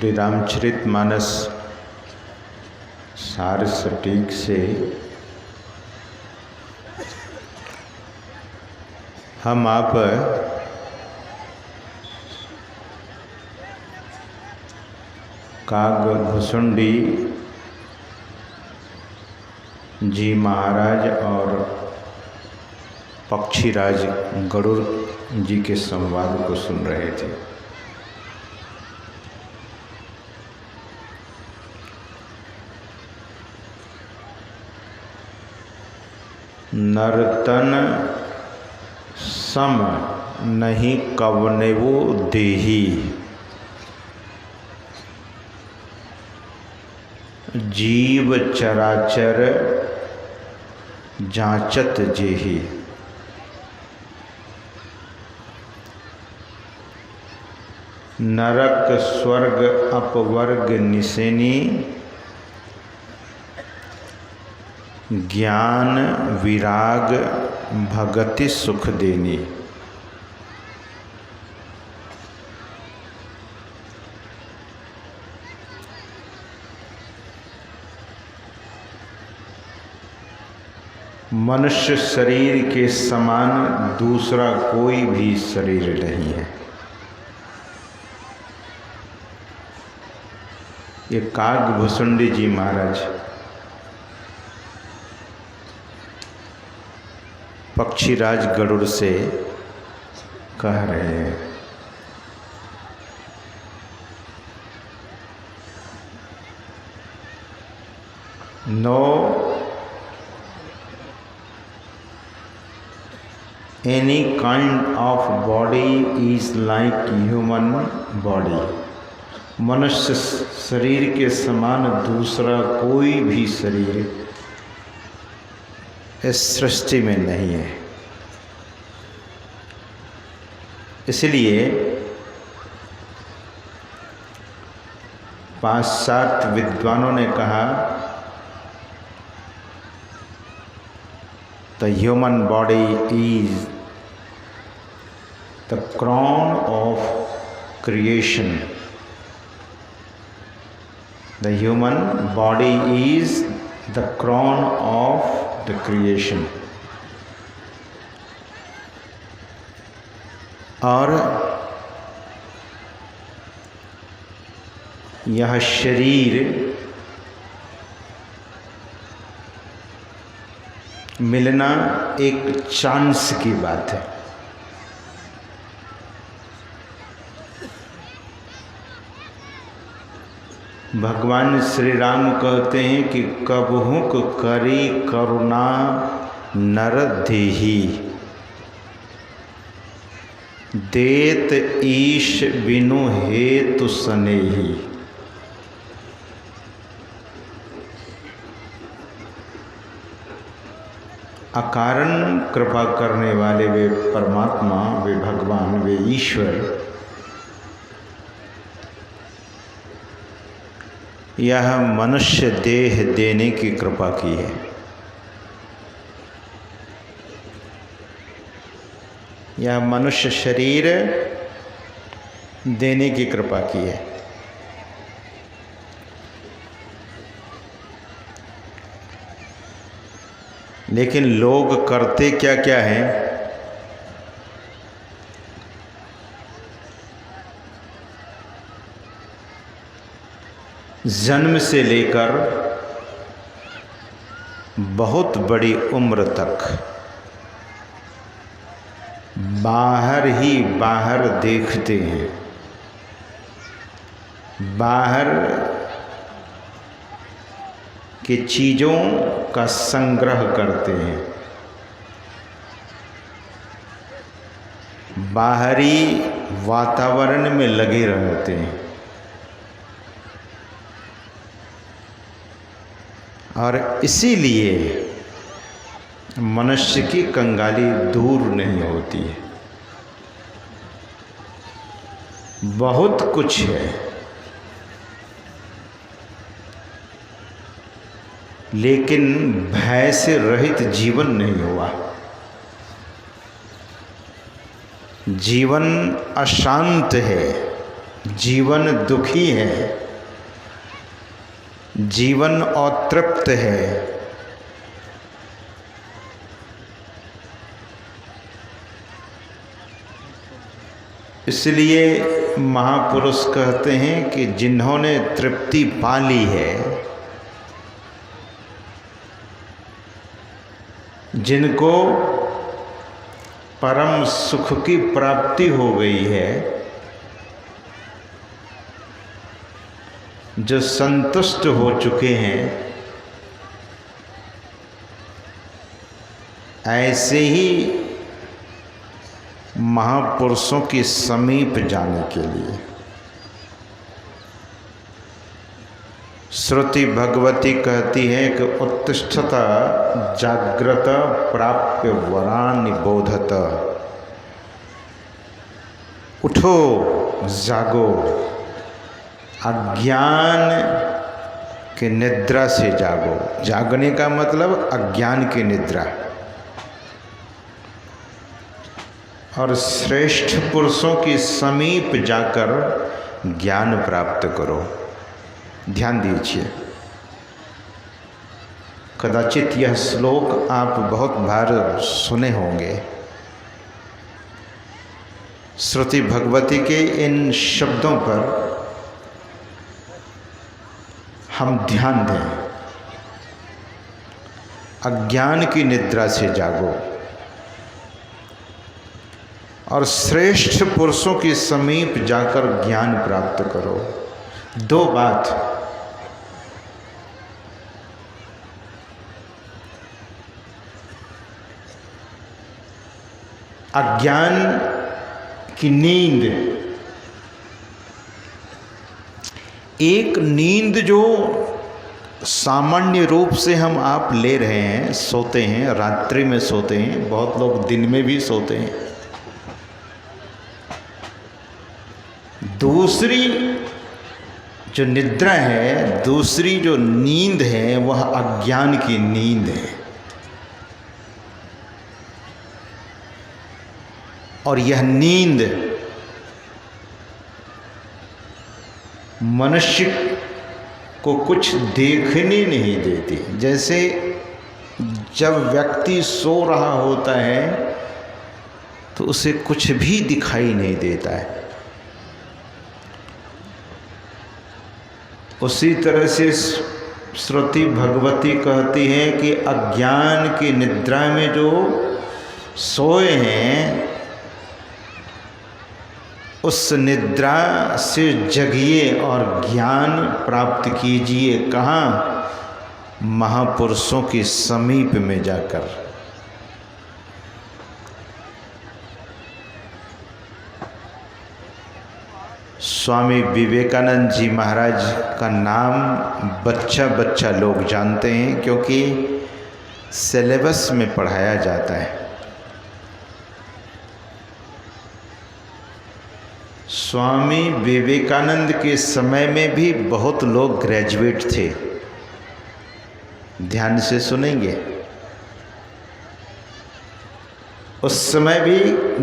श्री रामचरितमानस सार सटीक से हम आप कागभुसुंडी जी महाराज और पक्षीराज गरुड़ जी के संवाद को सुन रहे थे। नर्तन सम नहीं कवनेवो देही, जीव चराचर जांचत जेहि। नरक स्वर्ग अपवर्ग निसेनी, ज्ञान विराग भगति सुख देनी। मनुष्य शरीर के समान दूसरा कोई भी शरीर नहीं है। ये कागभुसुंडी जी महाराज पक्षीराज गरुड़ से कह रहे हैं। No any kind of body is like human body। मनुष्य शरीर के समान दूसरा कोई भी शरीर इस सृष्टि में नहीं है। इसलिए पाश्चात्य विद्वानों ने कहा the human body is the crown of creation। The human body is the crown of the creation। और यह शरीर मिलना एक चांस की बात है। भगवान श्री राम कहते हैं कि कबहुक करी करुणा नर देही, देत ईश बिनु हेतु सनेही। अकारण कृपा करने वाले वे परमात्मा, वे भगवान, वे ईश्वर यह मनुष्य देह देने की कृपा की है। यह मनुष्य शरीर देने की कृपा की है। लेकिन लोग करते क्या क्या हैं? जन्म से लेकर बहुत बड़ी उम्र तक बाहर ही बाहर देखते हैं, बाहर की चीज़ों का संग्रह करते हैं, बाहरी वातावरण में लगे रहते हैं और इसीलिए मनुष्य की कंगाली दूर नहीं होती है। बहुत कुछ है लेकिन भय से रहित जीवन नहीं हुआ। जीवन अशांत है, जीवन दुखी है, जीवन अतृप्त है। इसलिए महापुरुष कहते हैं कि जिन्होंने तृप्ति पा ली है, जिनको परम सुख की प्राप्ति हो गई है, जो संतुष्ट हो चुके हैं, ऐसे ही महापुरुषों के समीप जाने के लिए श्रुति भगवती कहती है कि उत्तिष्ठत जाग्रत प्राप्य वरान निबोधत। उठो, जागो, अज्ञान के निद्रा से जागो। जागने का मतलब अज्ञान की निद्रा। और श्रेष्ठ पुरुषों के समीप जाकर ज्ञान प्राप्त करो। ध्यान दीजिए, कदाचित यह श्लोक आप बहुत बार सुने होंगे। श्रुति भगवती के इन शब्दों पर हम ध्यान दें। अज्ञान की निद्रा से जागो और श्रेष्ठ पुरुषों के समीप जाकर ज्ञान प्राप्त करो। दो बात, अज्ञान की नींद, एक नींद जो सामान्य रूप से हम आप ले रहे हैं, सोते हैं, रात्रि में सोते हैं, बहुत लोग दिन में भी सोते हैं। दूसरी जो निद्रा है, दूसरी जो नींद है, वह अज्ञान की नींद है। और यह नींद मनुष्य को कुछ देखने नहीं देती। जैसे जब व्यक्ति सो रहा होता है तो उसे कुछ भी दिखाई नहीं देता है, उसी तरह से श्रुति भगवती कहती है कि अज्ञान की निद्रा में जो सोए हैं, उस निद्रा से जगिए और ज्ञान प्राप्त कीजिए। कहाँ? महापुरुषों के समीप में जाकर। स्वामी विवेकानंद जी महाराज का नाम बच्चा बच्चा लोग जानते हैं, क्योंकि सिलेबस में पढ़ाया जाता है। स्वामी विवेकानंद के समय में भी बहुत लोग ग्रेजुएट थे। ध्यान से सुनेंगे, उस समय भी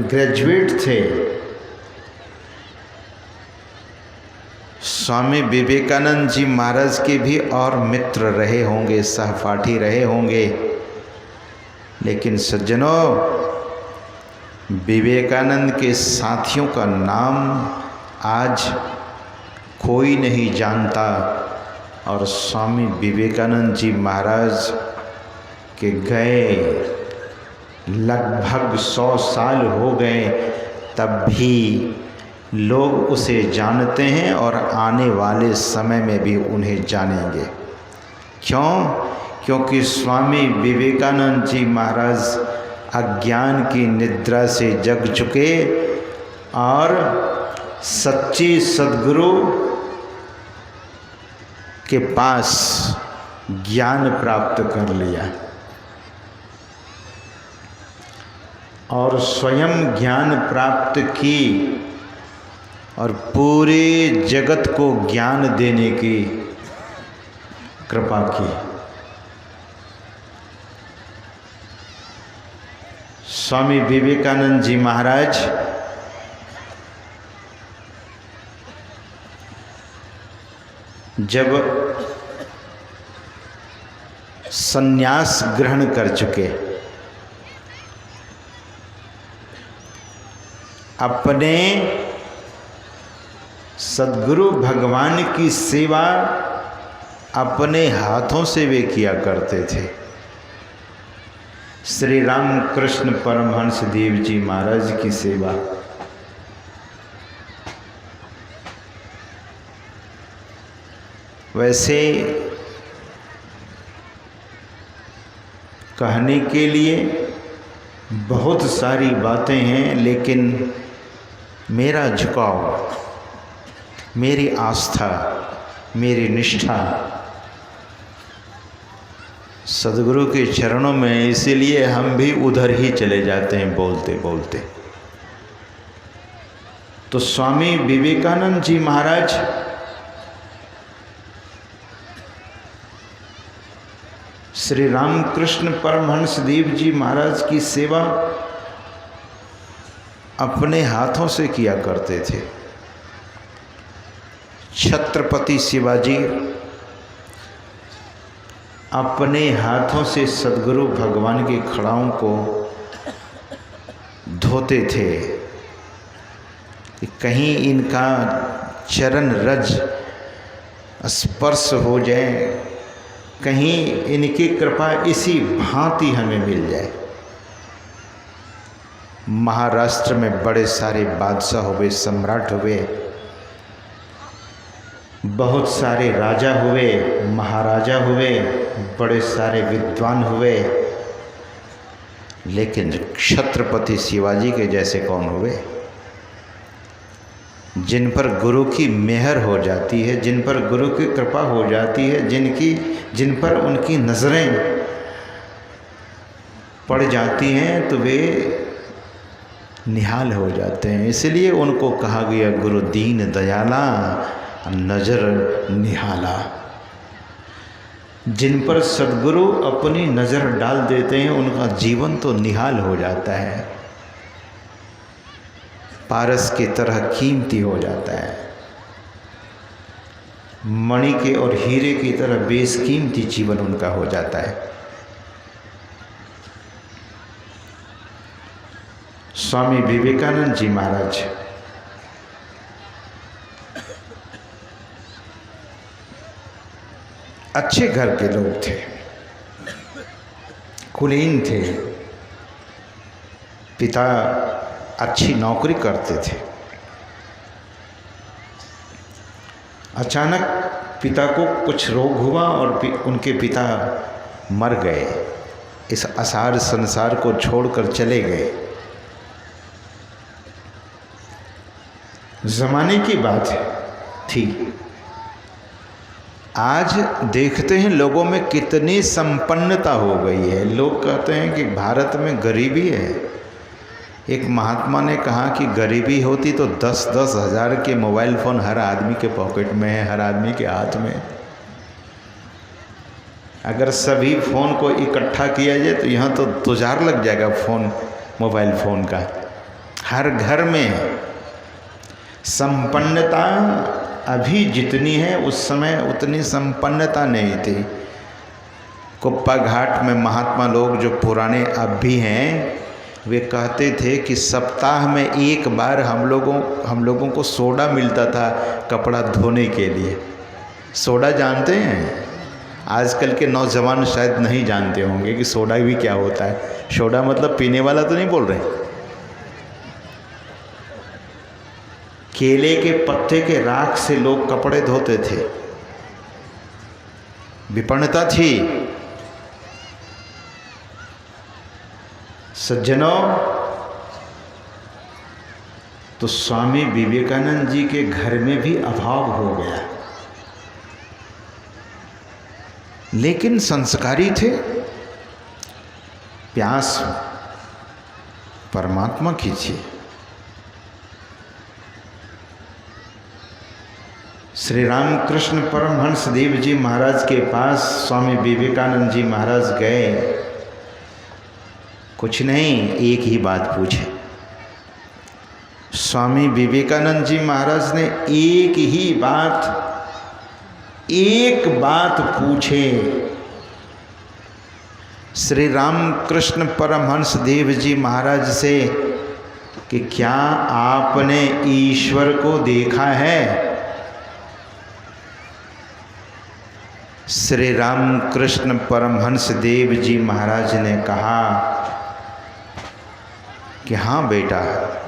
ग्रेजुएट थे। स्वामी विवेकानंद जी महाराज के भी और मित्र रहे होंगे, सहपाठी रहे होंगे, लेकिन सज्जनों, विवेकानंद के साथियों का नाम आज कोई नहीं जानता। और स्वामी विवेकानंद जी महाराज के गए लगभग 100 साल हो गए, तब भी लोग उसे जानते हैं और आने वाले समय में भी उन्हें जानेंगे। क्यों? क्योंकि स्वामी विवेकानंद जी महाराज अज्ञान की निद्रा से जग चुके और सच्ची सद्गुरु के पास ज्ञान प्राप्त कर लिया और स्वयं ज्ञान प्राप्त की और पूरे जगत को ज्ञान देने की कृपा की। स्वामी विवेकानंद जी महाराज जब संन्यास ग्रहण कर चुके, अपने सद्गुरु भगवान की सेवा अपने हाथों से वे किया करते थे। श्री रामकृष्ण परमहंस देव जी महाराज की सेवा वैसे कहने के लिए बहुत सारी बातें हैं, लेकिन मेरा झुकाव, मेरी आस्था, मेरी निष्ठा सद्गुरु के चरणों में, इसीलिए हम भी उधर ही चले जाते हैं बोलते बोलते। तो स्वामी विवेकानंद जी महाराज श्री रामकृष्ण परमहंस देव जी महाराज की सेवा अपने हाथों से किया करते थे। छत्रपति शिवाजी अपने हाथों से सद्गुरु भगवान के खड़ाओं को धोते थे कि कहीं इनका चरण रज स्पर्श हो जाए, कहीं इनकी कृपा इसी भांति हमें मिल जाए। महाराष्ट्र में बड़े सारे बादशाह हुए, सम्राट हुए, बहुत सारे राजा हुए, महाराजा हुए, बड़े सारे विद्वान हुए, लेकिन छत्रपति शिवाजी के जैसे कौन हुए? जिन पर गुरु की मेहर हो जाती है, जिन पर गुरु की कृपा हो जाती है, जिन पर उनकी नज़रें पड़ जाती हैं, तो वे निहाल हो जाते हैं। इसलिए उनको कहा गया गुरु दीन दयाला नजर निहाला। जिन पर सद्गुरु अपनी नज़र डाल देते हैं उनका जीवन तो निहाल हो जाता है, पारस की तरह कीमती हो जाता है, मणि के और हीरे की तरह बेशकीमती जीवन उनका हो जाता है। स्वामी विवेकानंद जी महाराज अच्छे घर के लोग थे, कुलीन थे, पिता अच्छी नौकरी करते थे। अचानक पिता को कुछ रोग हुआ और उनके पिता मर गए, इस असार संसार को छोड़कर चले गए। ज़माने की बात थी। आज देखते हैं लोगों में कितनी संपन्नता हो गई है। लोग कहते हैं कि भारत में गरीबी है। एक महात्मा ने कहा कि गरीबी होती तो 10-10 हज़ार के मोबाइल फ़ोन हर आदमी के पॉकेट में है, हर आदमी के हाथ में। अगर सभी फ़ोन को इकट्ठा किया जाए तो यहाँ तो 2000 लग जाएगा फ़ोन, मोबाइल फ़ोन का। हर घर में संपन्नता अभी जितनी है उस समय उतनी संपन्नता नहीं थी। कुप्पा घाट में महात्मा लोग जो पुराने अब भी हैं, वे कहते थे कि सप्ताह में एक बार हम लोगों को सोडा मिलता था कपड़ा धोने के लिए। सोडा जानते हैं? आजकल के नौजवान शायद नहीं जानते होंगे कि सोडा भी क्या होता है। सोडा मतलब पीने वाला तो नहीं बोल रहे। केले के पत्ते के राख से लोग कपड़े धोते थे। विपन्नता थी। सज्जनों, तो स्वामी विवेकानंद जी के घर में भी अभाव हो गया, लेकिन संस्कारी थे। प्यास परमात्मा की थी। श्री रामकृष्ण परमहंस देव जी महाराज के पास स्वामी विवेकानंद जी महाराज गए। कुछ नहीं, एक ही बात पूछे। स्वामी विवेकानंद जी महाराज ने एक ही बात एक बात पूछे श्री रामकृष्ण परमहंस देव जी महाराज से कि क्या आपने ईश्वर को देखा है? श्री रामकृष्ण परमहंस देव जी महाराज ने कहा कि हाँ बेटा,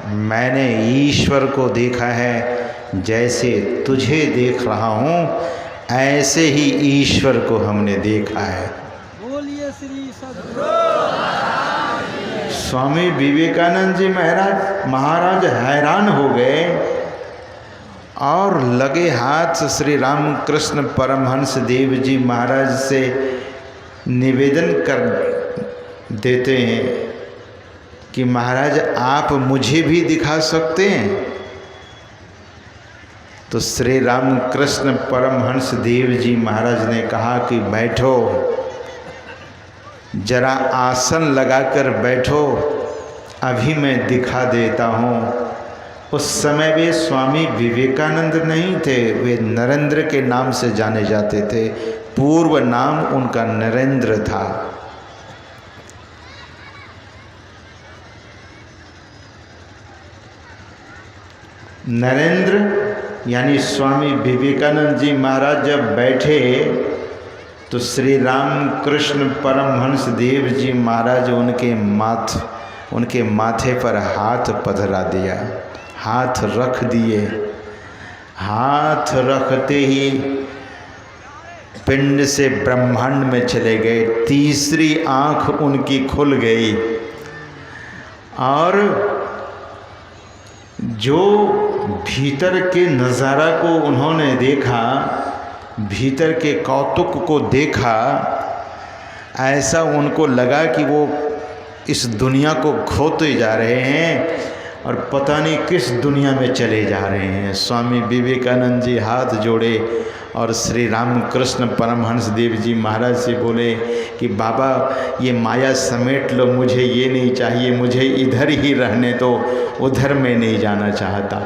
मैंने ईश्वर को देखा है। जैसे तुझे देख रहा हूँ ऐसे ही ईश्वर को हमने देखा है। बोलिए श्री सद्गुरु। स्वामी विवेकानंद जी महाराज हैरान हो गए और लगे हाथ श्री रामकृष्ण परमहंस देव जी महाराज से निवेदन कर देते हैं कि महाराज आप मुझे भी दिखा सकते हैं। तो श्री रामकृष्ण परमहंस देव जी महाराज ने कहा कि बैठो, जरा आसन लगाकर बैठो, अभी मैं दिखा देता हूँ। उस समय वे स्वामी विवेकानंद नहीं थे, वे नरेंद्र के नाम से जाने जाते थे। पूर्व नाम उनका नरेंद्र था। नरेंद्र यानी स्वामी विवेकानंद जी महाराज जब बैठे तो श्री रामकृष्ण परमहंस देव जी महाराज उनके माथे पर हाथ पधरा दिया, हाथ रख दिए। हाथ रखते ही पिंड से ब्रह्मांड में चले गए। तीसरी आंख उनकी खुल गई और जो भीतर के नज़ारा को उन्होंने देखा, भीतर के कौतुक को देखा, ऐसा उनको लगा कि वो इस दुनिया को खोते जा रहे हैं और पता नहीं किस दुनिया में चले जा रहे हैं। स्वामी विवेकानंद जी हाथ जोड़े और श्री रामकृष्ण परमहंस देव जी महाराज से बोले कि बाबा ये माया समेट लो, मुझे ये नहीं चाहिए, मुझे इधर ही रहने दो, उधर मैं नहीं जाना चाहता।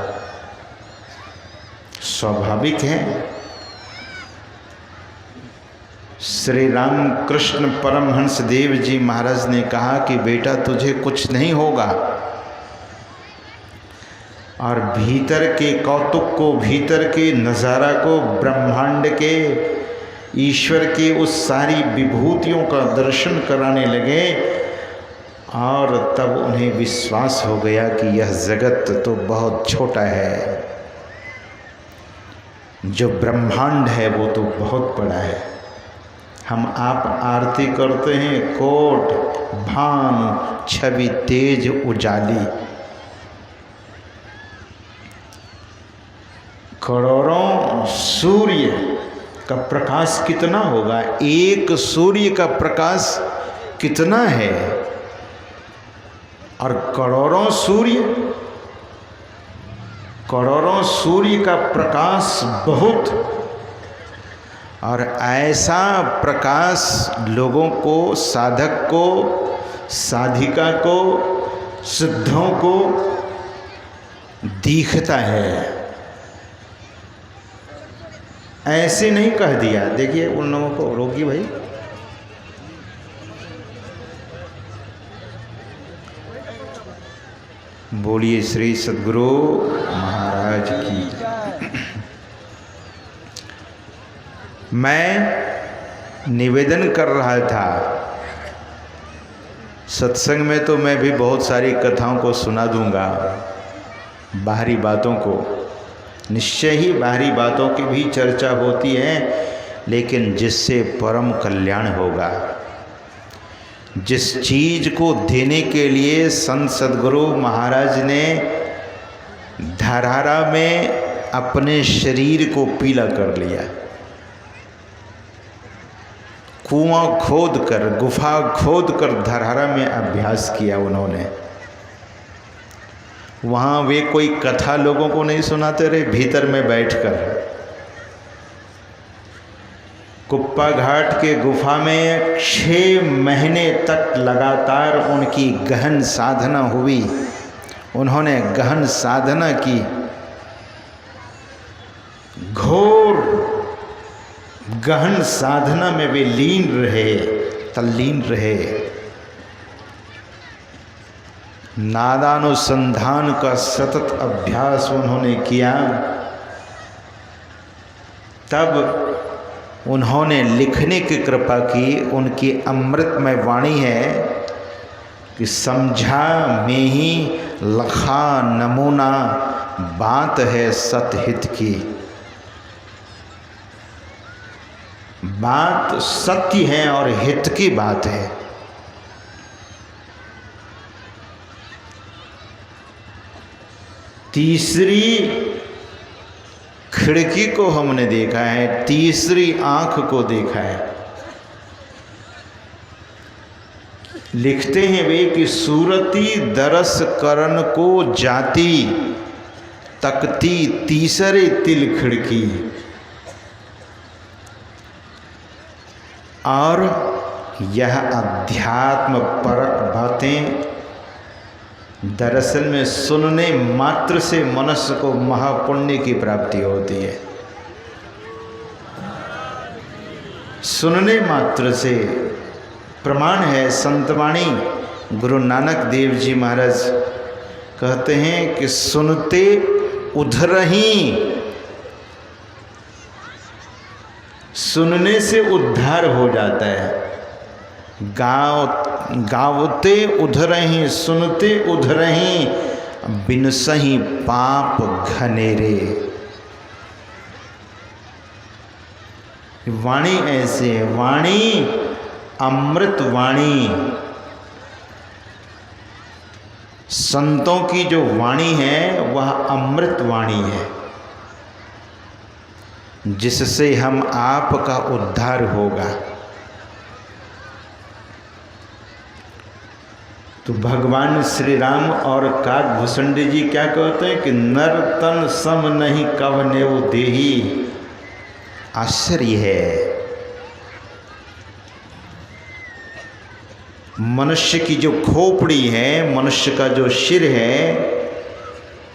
स्वाभाविक है। श्री रामकृष्ण परमहंस देव जी महाराज ने कहा कि बेटा तुझे कुछ नहीं होगा, और भीतर के कौतुक को, भीतर के नज़ारा को, ब्रह्मांड के, ईश्वर के उस सारी विभूतियों का दर्शन कराने लगे। और तब उन्हें विश्वास हो गया कि यह जगत तो बहुत छोटा है, जो ब्रह्मांड है वो तो बहुत बड़ा है। हम आप आरती करते हैं, कोट भानु छवि तेज उजाली, करोड़ों सूर्य का प्रकाश कितना होगा, एक सूर्य का प्रकाश कितना है, और करोड़ों सूर्य का प्रकाश बहुत। और ऐसा प्रकाश लोगों को, साधक को, साधिका को, सिद्धों को दिखता है। ऐसे नहीं कह दिया। देखिए उन लोगों को रोकी भाई। बोलिए श्री सद्गुरु महाराज की। मैं निवेदन कर रहा था, सत्संग में तो मैं भी बहुत सारी कथाओं को सुना दूंगा, बाहरी बातों को, निश्चय ही बाहरी बातों की भी चर्चा होती है, लेकिन जिससे परम कल्याण होगा, जिस चीज़ को देने के लिए संत सद्गुरु महाराज ने धरारा में अपने शरीर को पीला कर लिया, कुआं खोद कर, गुफा खोद कर धरारा में अभ्यास किया उन्होंने। वहाँ वे कोई कथा लोगों को नहीं सुनाते रहे, भीतर में बैठकर कुप्पा घाट के गुफा में 6 महीने तक लगातार उनकी गहन साधना हुई। उन्होंने गहन साधना की, घोर गहन साधना में वे लीन रहे, तल्लीन रहे। नादानुसंधान का सतत अभ्यास उन्होंने किया। तब उन्होंने लिखने की कृपा की। उनकी अमृतमय वाणी है कि समझा में ही लखा नमूना, बात है सतहित की। बात सत्य है और हित की बात है। तीसरी खिड़की को हमने देखा है, तीसरी आंख को देखा है। लिखते हैं वे कि सूरती दरस करन को जाती, तकती तीसरे तिल खिड़की। और यह अध्यात्म परक बातें दरअसल में सुनने मात्र से मनुष्य को महापुण्य की प्राप्ति होती है। सुनने मात्र से प्रमाण है संतवाणी। गुरु नानक देव जी महाराज कहते हैं कि सुनते उधर ही, सुनने से उद्धार हो जाता है। गावते उधर ही, सुनते उधर ही, बिन सही पाप घनेरे। वाणी ऐसे है, वाणी अमृत वाणी। संतों की जो वाणी है वह अमृत वाणी है, जिससे हम आपका उद्धार होगा। तो भगवान श्री राम और काकभूषुंडी जी क्या कहते हैं कि नर तन सम नहीं कवने वो देही। आश्चर्य है, मनुष्य की जो खोपड़ी है, मनुष्य का जो सिर है,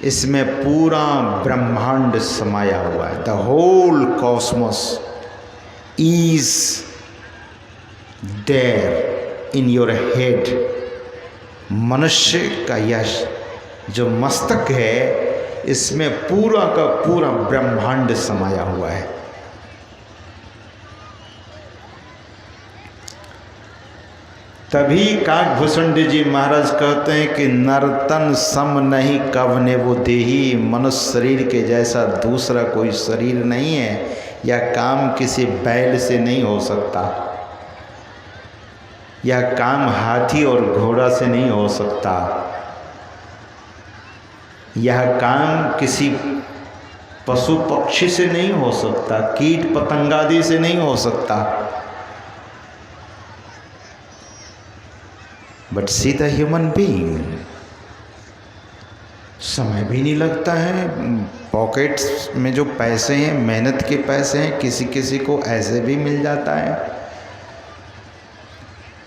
इसमें पूरा ब्रह्मांड समाया हुआ है। The whole cosmos is there in your head. मनुष्य का यश जो मस्तक है, इसमें पूरा का पूरा ब्रह्मांड समाया हुआ है। तभी काकभूषुंडी जी महाराज कहते हैं कि नर्तन सम नहीं कवने वो देही। मनुष्य शरीर के जैसा दूसरा कोई शरीर नहीं है, या काम किसी बैल से नहीं हो सकता, या काम हाथी और घोड़ा से नहीं हो सकता, यह काम किसी पशु पक्षी से नहीं हो सकता, कीट पतंगादि से नहीं हो सकता। But see the human being, समय भी नहीं लगता है। पॉकेट्स में जो पैसे हैं, मेहनत के पैसे हैं, किसी किसी को ऐसे भी मिल जाता है।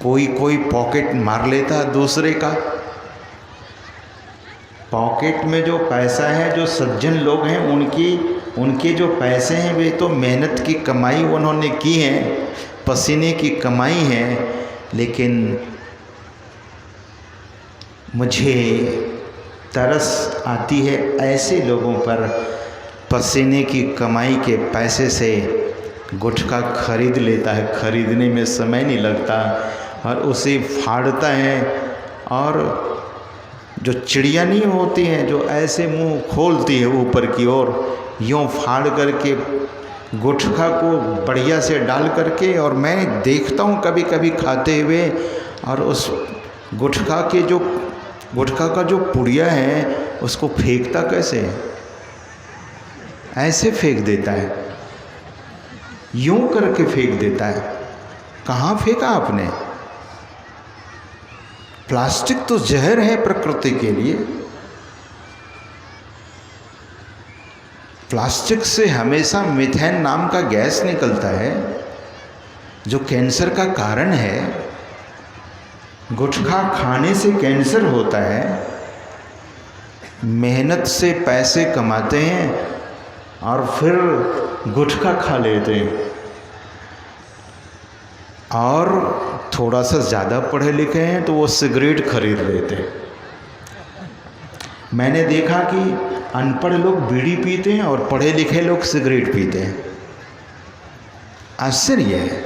कोई कोई पॉकेट मार लेता है दूसरे का। पॉकेट में जो पैसा है, जो सज्जन लोग हैं, उनके जो पैसे हैं वे तो मेहनत की कमाई उन्होंने की है, पसीने की कमाई है। लेकिन मुझे तरस आती है ऐसे लोगों पर, पसीने की कमाई के पैसे से गुटखा खरीद लेता है, खरीदने में समय नहीं लगता, और उसे फाड़ता है। और जो चिड़िया नहीं होती हैं जो ऐसे मुंह खोलती है ऊपर की ओर, यूँ फाड़ करके गुटखा को बढ़िया से डाल करके, और मैं देखता हूँ कभी कभी खाते हुए, और उस गुटखा का जो पुड़िया है उसको फेंकता कैसे है, ऐसे फेंक देता है, यूं करके फेंक देता है। कहाँ फेंका आपने? प्लास्टिक तो जहर है प्रकृति के लिए। प्लास्टिक से हमेशा मीथेन नाम का गैस निकलता है जो कैंसर का कारण है। गुटखा खाने से कैंसर होता है। मेहनत से पैसे कमाते हैं और फिर गुटखा खा लेते हैं। और थोड़ा सा ज़्यादा पढ़े लिखे हैं तो वो सिगरेट खरीद लेते हैं। मैंने देखा कि अनपढ़ लोग बीड़ी पीते हैं और पढ़े लिखे लोग सिगरेट पीते हैं। आश्चर्य है।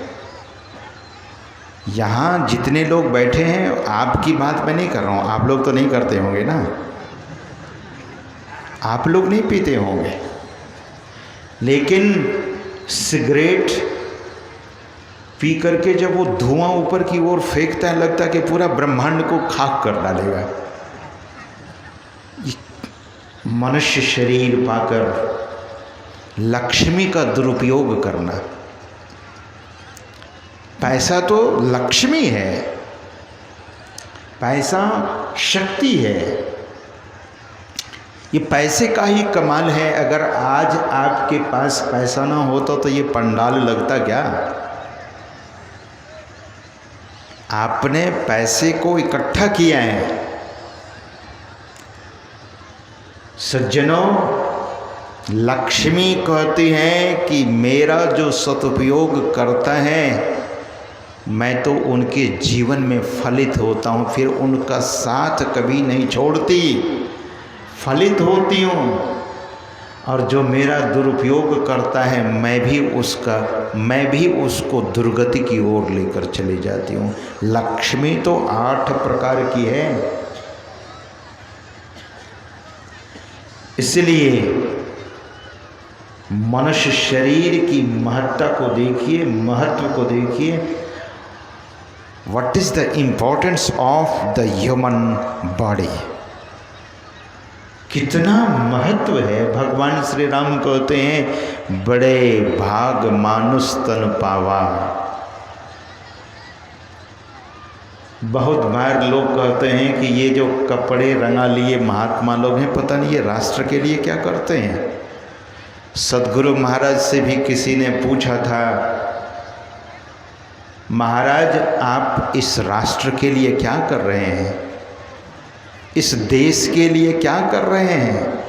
यहाँ जितने लोग बैठे हैं, आपकी बात मैं नहीं कर रहा हूँ, आप लोग तो नहीं करते होंगे ना, आप लोग नहीं पीते होंगे, लेकिन सिगरेट पी करके जब वो धुआं ऊपर की ओर फेंकता है, लगता है कि पूरा ब्रह्मांड को खाक कर डालेगा। मनुष्य शरीर पाकर लक्ष्मी का दुरुपयोग करना। पैसा तो लक्ष्मी है, पैसा शक्ति है। ये पैसे का ही कमाल है। अगर आज आपके पास पैसा ना होता तो ये पंडाल लगता क्या? आपने पैसे को इकट्ठा किया है। सज्जनों, लक्ष्मी कहती हैं कि मेरा जो सदुपयोग करता है, मैं तो उनके जीवन में फलित होता हूँ, फिर उनका साथ कभी नहीं छोड़ती, फलित होती हूँ। और जो मेरा दुरुपयोग करता है, मैं भी उसको दुर्गति की ओर लेकर चली जाती हूँ। लक्ष्मी तो 8 प्रकार की है। इसलिए मनुष्य शरीर की महत्ता को देखिए, महत्व को देखिए। What is the importance of the human body? कितना महत्व है। भगवान श्री राम कहते हैं, बड़े भाग मानुष तन पावा। बहुत बार लोग कहते हैं कि ये जो कपड़े रंगा लिए महात्मा लोग हैं, पता नहीं ये राष्ट्र के लिए क्या करते हैं। सद्गुरु महाराज से भी किसी ने पूछा था, महाराज आप इस राष्ट्र के लिए क्या कर रहे हैं, इस देश के लिए क्या कर रहे हैं?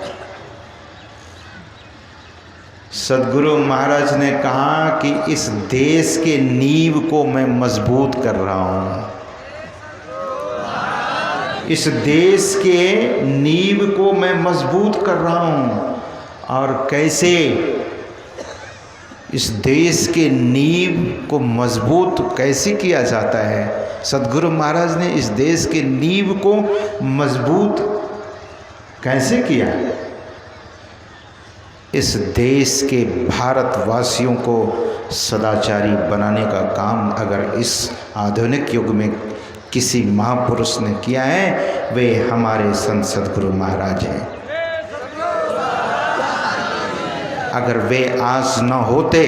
सद्गुरु महाराज ने कहा कि इस देश के नींव को मैं मजबूत कर रहा हूँ। इस देश के नींव को मैं मजबूत कर रहा हूँ। और कैसे इस देश के नींव को मजबूत कैसे किया जाता है? सद्गुरु महाराज ने इस देश के नींव को मजबूत कैसे किया? इस देश के भारतवासियों को सदाचारी बनाने का काम अगर इस आधुनिक युग में किसी महापुरुष ने किया है, वे हमारे संत सद्गुरु महाराज हैं। अगर वे आज न होते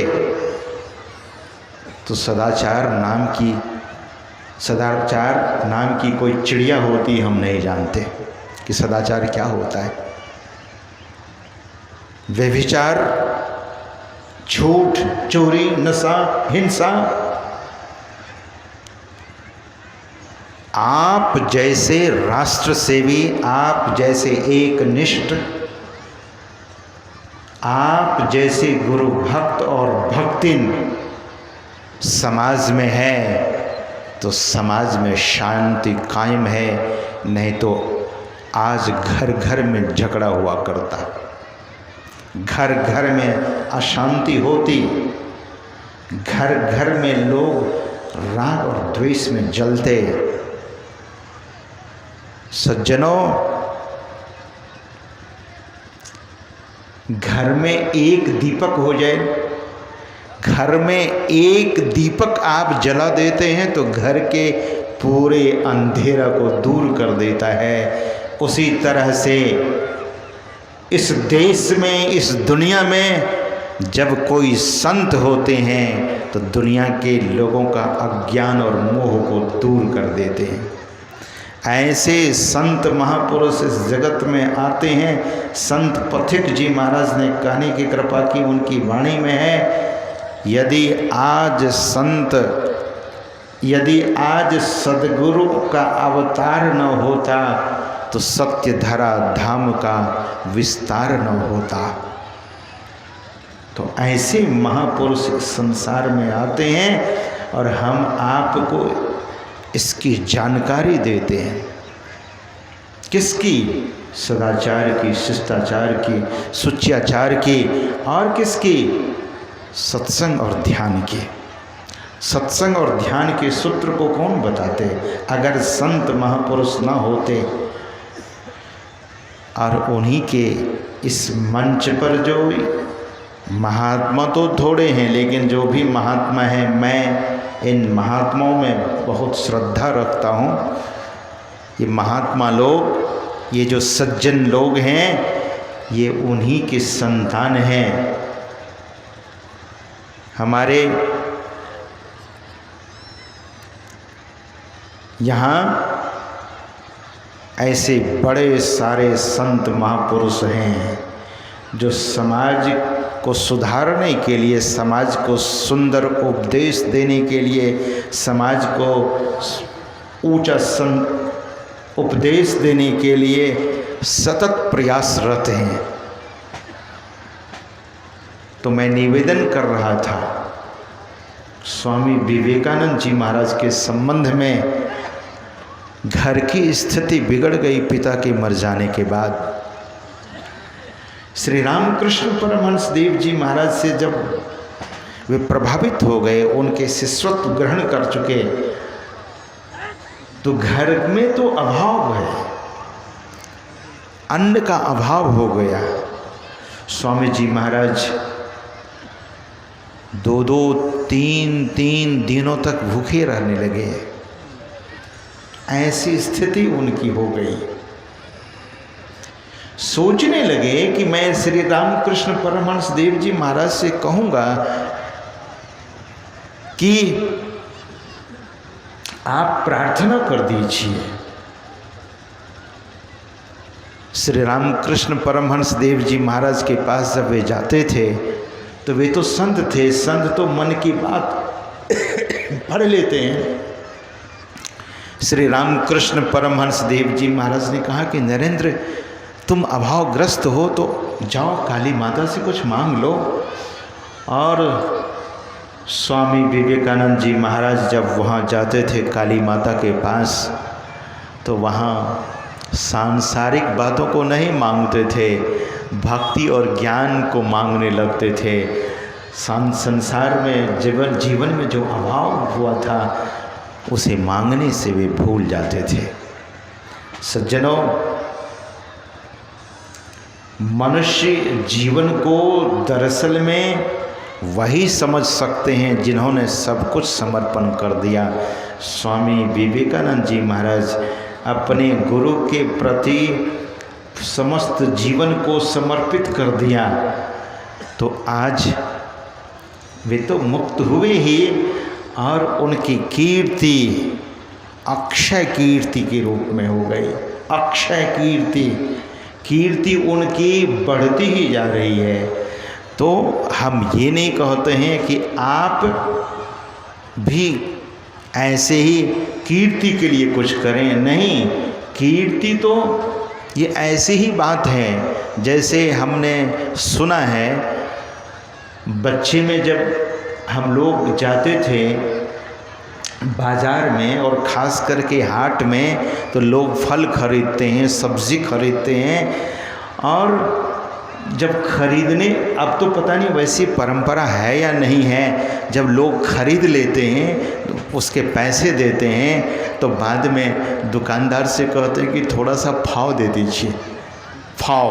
तो सदाचार नाम की कोई चिड़िया होती, हम नहीं जानते कि सदाचार क्या होता है। व्यभिचार, झूठ, चोरी, नशा, हिंसा। आप जैसे राष्ट्र सेवी, आप जैसे एक निष्ठ, आप जैसे गुरु भक्त और भक्तिन समाज में है तो समाज में शांति कायम है। नहीं तो आज घर घर में झगड़ा हुआ करता, घर घर में अशांति होती, घर घर में लोग राग और द्वेष में जलते। सज्जनों, घर में एक दीपक हो जाए, घर में एक दीपक आप जला देते हैं तो घर के पूरे अंधेरा को दूर कर देता है। उसी तरह से इस देश में, इस दुनिया में जब कोई संत होते हैं तो दुनिया के लोगों का अज्ञान और मोह को दूर कर देते हैं। ऐसे संत महापुरुष इस जगत में आते हैं। संत पथिक जी महाराज ने कहने की कृपा की, उनकी वाणी में है, यदि आज सद्गुरु का अवतार न होता तो सत्यधरा धाम का विस्तार न होता। तो ऐसे महापुरुष इस संसार में आते हैं और हम आपको इसकी जानकारी देते हैं। किसकी? सदाचार की, शिष्टाचार की, सुच्याचार की, और किसकी? सत्संग और ध्यान की। सत्संग और ध्यान के सूत्र को कौन बताते? अगर संत महापुरुष ना होते, और उन्हीं के इस मंच पर जो महात्मा तो थोड़े हैं, लेकिन जो भी महात्मा हैं, मैं इन महात्माओं में बहुत श्रद्धा रखता हूँ। ये महात्मा लोग, ये जो सज्जन लोग हैं, ये उन्हीं के संतान हैं। हमारे यहाँ ऐसे बड़े सारे संत महापुरुष हैं जो समाज को सुधारने के लिए, समाज को सुंदर उपदेश देने के लिए, समाज को ऊंचा उपदेश देने के लिए सतत प्रयासरत हैं। तो मैं निवेदन कर रहा था स्वामी विवेकानंद जी महाराज के संबंध में। घर की स्थिति बिगड़ गई पिता के मर जाने के बाद। श्री रामकृष्ण परमहंस देव जी महाराज से जब वे प्रभावित हो गए, उनके शिष्यत्व ग्रहण कर चुके, तो घर में तो अभाव है, अन्न का अभाव हो गया। स्वामी जी महाराज 2-2, 3-3 दिनों तक भूखे रहने लगे। ऐसी स्थिति उनकी हो गई। सोचने लगे कि मैं श्री रामकृष्ण परमहंस देव जी महाराज से कहूँगा कि आप प्रार्थना कर दीजिए। श्री रामकृष्ण परमहंस देव जी महाराज के पास जब वे जाते थे, तो वे तो संत थे, संत तो मन की बात पढ़ लेते हैं। श्री रामकृष्ण परमहंस देव जी महाराज ने कहा कि नरेंद्र, तुम अभावग्रस्त हो तो जाओ काली माता से कुछ मांग लो। और स्वामी विवेकानंद जी महाराज जब वहाँ जाते थे काली माता के पास, तो वहाँ सांसारिक बातों को नहीं मांगते थे, भक्ति और ज्ञान को मांगने लगते थे। संसार में जीवन में जो अभाव हुआ था, उसे मांगने से वे भूल जाते थे। सज्जनों, मनुष्य जीवन को दरअसल में वही समझ सकते हैं जिन्होंने सब कुछ समर्पण कर दिया। स्वामी विवेकानंद जी महाराज अपने गुरु के प्रति समस्त जीवन को समर्पित कर दिया, तो आज वे तो मुक्त हुए ही, और उनकी कीर्ति अक्षय कीर्ति के रूप में हो गई। अक्षय कीर्ति उनकी बढ़ती ही जा रही है। तो हम ये नहीं कहते हैं कि आप भी ऐसे ही कीर्ति के लिए कुछ करें, नहीं। कीर्ति तो ये ऐसी ही बात है, जैसे हमने सुना है बच्चे में जब हम लोग जाते थे बाज़ार में, और ख़ास करके हाट में, तो लोग फल खरीदते हैं, सब्ज़ी खरीदते हैं, और जब खरीदने, अब तो पता नहीं वैसी परंपरा है या नहीं है, जब लोग खरीद लेते हैं तो उसके पैसे देते हैं, तो बाद में दुकानदार से कहते हैं कि थोड़ा सा फाव दे दीजिए। फाव,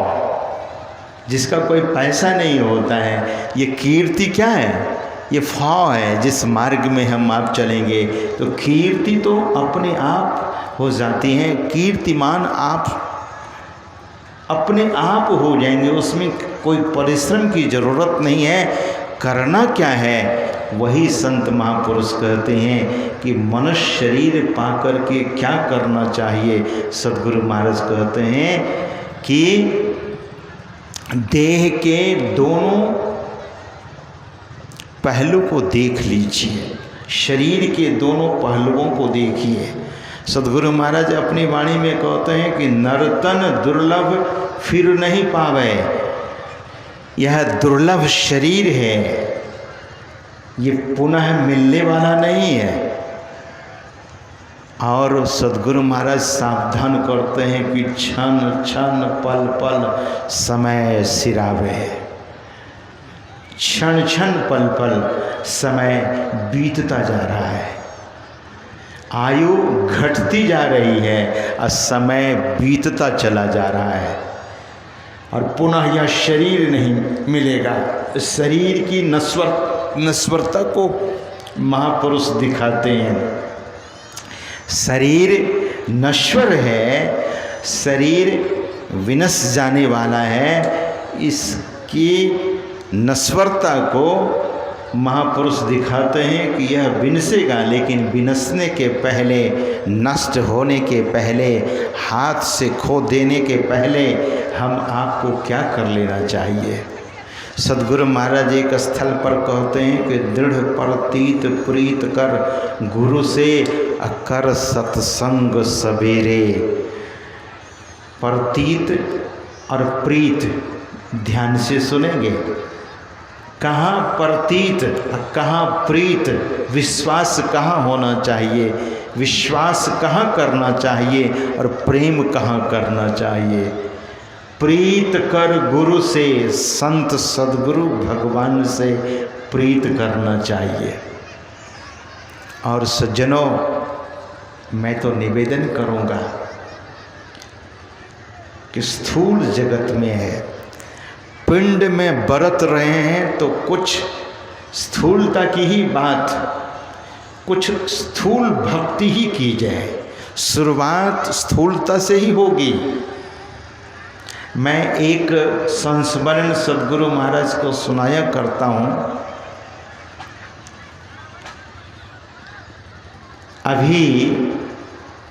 जिसका कोई पैसा नहीं होता है। ये कीर्ति क्या है? ये फाव है, जिस मार्ग में हम आप चलेंगे। तो कीर्ति तो अपने आप हो जाती है, कीर्तिमान आप अपने आप हो जाएंगे, उसमें कोई परिश्रम की ज़रूरत नहीं है। करना क्या है? वही संत महापुरुष कहते हैं कि मनुष्य शरीर पाकर के क्या करना चाहिए। सद्गुरु महाराज कहते हैं कि देह के दोनों पहलू को देख लीजिए, शरीर के दोनों पहलुओं को देखिए। सद्गुरु महाराज अपनी वाणी में कहते हैं कि नर्तन दुर्लभ फिर नहीं पावे। यह दुर्लभ शरीर है, ये पुनः मिलने वाला नहीं है। और सद्गुरु महाराज सावधान करते हैं कि क्षण क्षण पल पल समय सिरावे, क्षण क्षण पल पल समय बीतता जा रहा है, आयु घटती जा रही है और समय बीतता चला जा रहा है और पुनः यह शरीर नहीं मिलेगा। शरीर की नश्वरता को महापुरुष दिखाते हैं। शरीर नश्वर है, शरीर विनश जाने वाला है। इसकी नश्वरता को महापुरुष दिखाते हैं कि यह विनसेगा, लेकिन विनसने के पहले, नष्ट होने के पहले, हाथ से खो देने के पहले हम आपको क्या कर लेना चाहिए। सद्गुरु महाराज एक स्थल पर कहते हैं कि दृढ़ प्रतीत प्रीत कर गुरु से अकर सत्संग सवेरे। प्रतीत और प्रीत ध्यान से सुनेंगे। कहाँ प्रतीत और कहाँ प्रीत, विश्वास कहाँ होना चाहिए, विश्वास कहाँ करना चाहिए और प्रेम कहाँ करना चाहिए। प्रीत कर गुरु से, संत सद्गुरु भगवान से प्रीत करना चाहिए। और सज्जनों, मैं तो निवेदन करूँगा कि स्थूल जगत में है, पिंड में बरत रहे हैं तो कुछ स्थूलता की ही बात, कुछ स्थूल भक्ति ही की जाए। शुरुआत स्थूलता से ही होगी। मैं एक संस्मरण सद्गुरु महाराज को सुनाया करता हूँ। अभी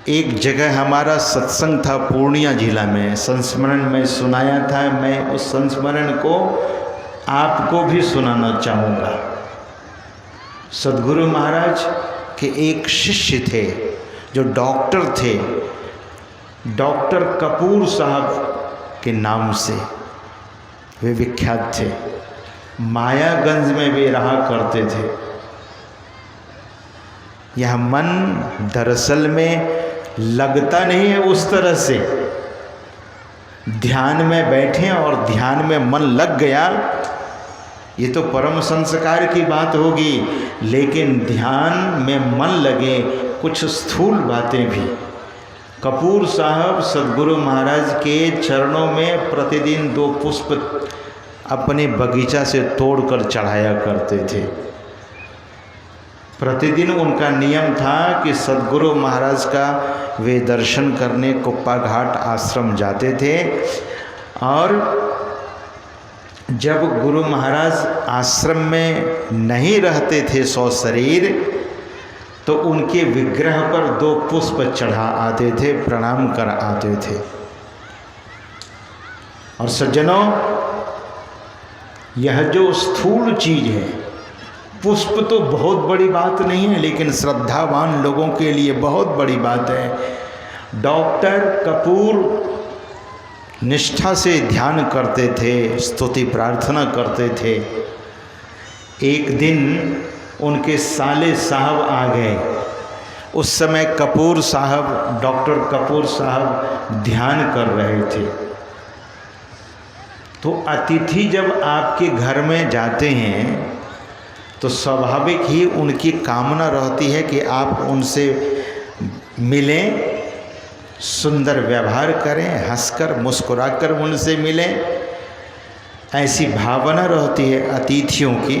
एक जगह हमारा सत्संग था पूर्णिया जिला में, संस्मरण में सुनाया था। मैं उस संस्मरण को आपको भी सुनाना चाहूँगा। सद्गुरु महाराज के एक शिष्य थे जो डॉक्टर थे, डॉक्टर कपूर साहब के नाम से वे विख्यात थे। मायागंज में वे रहा करते थे। यह मन दरअसल में लगता नहीं है उस तरह से। ध्यान में बैठे और ध्यान में मन लग गया, ये तो परम संस्कार की बात होगी, लेकिन ध्यान में मन लगे कुछ स्थूल बातें भी। कपूर साहब सद्गुरु महाराज के चरणों में प्रतिदिन 2 पुष्प अपने बगीचा से तोड़कर चढ़ाया करते थे। प्रतिदिन उनका नियम था कि सद्गुरु महाराज का वे दर्शन करने कुप्पा घाट आश्रम जाते थे। और जब गुरु महाराज आश्रम में नहीं रहते थे सशरीर, तो उनके विग्रह पर 2 पुष्प चढ़ा आते थे, प्रणाम कर आते थे। और सज्जनों, यह जो स्थूल चीज है, पुष्प तो बहुत बड़ी बात नहीं है, लेकिन श्रद्धावान लोगों के लिए बहुत बड़ी बात है। डॉक्टर कपूर निष्ठा से ध्यान करते थे, स्तुति प्रार्थना करते थे। एक दिन उनके साले साहब आ गए। उस समय कपूर साहब, डॉक्टर कपूर साहब ध्यान कर रहे थे। तो अतिथि जब आपके घर में जाते हैं तो स्वाभाविक ही उनकी कामना रहती है कि आप उनसे मिलें, सुंदर व्यवहार करें, हंसकर मुस्कुराकर उनसे मिलें। ऐसी भावना रहती है अतिथियों की।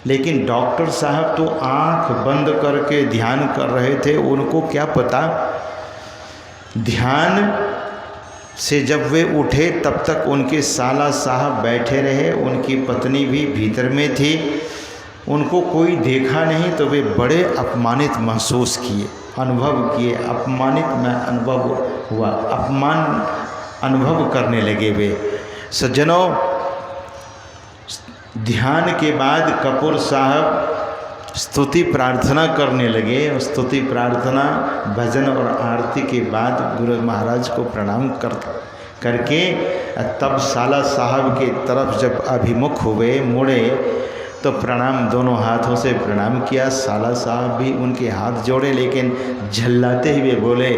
लेकिन डॉक्टर साहब तो आंख बंद करके ध्यान कर रहे थे। उनको क्या पता, ध्यान से जब वे उठे तब तक उनके साला साहब बैठे रहे, उनकी पत्नी भी भीतर में थी। उनको कोई देखा नहीं तो वे बड़े अपमानित महसूस किए, अनुभव किए, अपमानित में अनुभव हुआ, अपमान अनुभव करने लगे वे। सज्जनों, ध्यान के बाद कपूर साहब स्तुति प्रार्थना करने लगे। स्तुति प्रार्थना, भजन और आरती के बाद गुरु महाराज को प्रणाम करके तब साला साहब के तरफ जब अभिमुख हुए, मुड़े, तो प्रणाम, दोनों हाथों से प्रणाम किया। साला साहब भी उनके हाथ जोड़े, लेकिन झल्लाते हुए बोले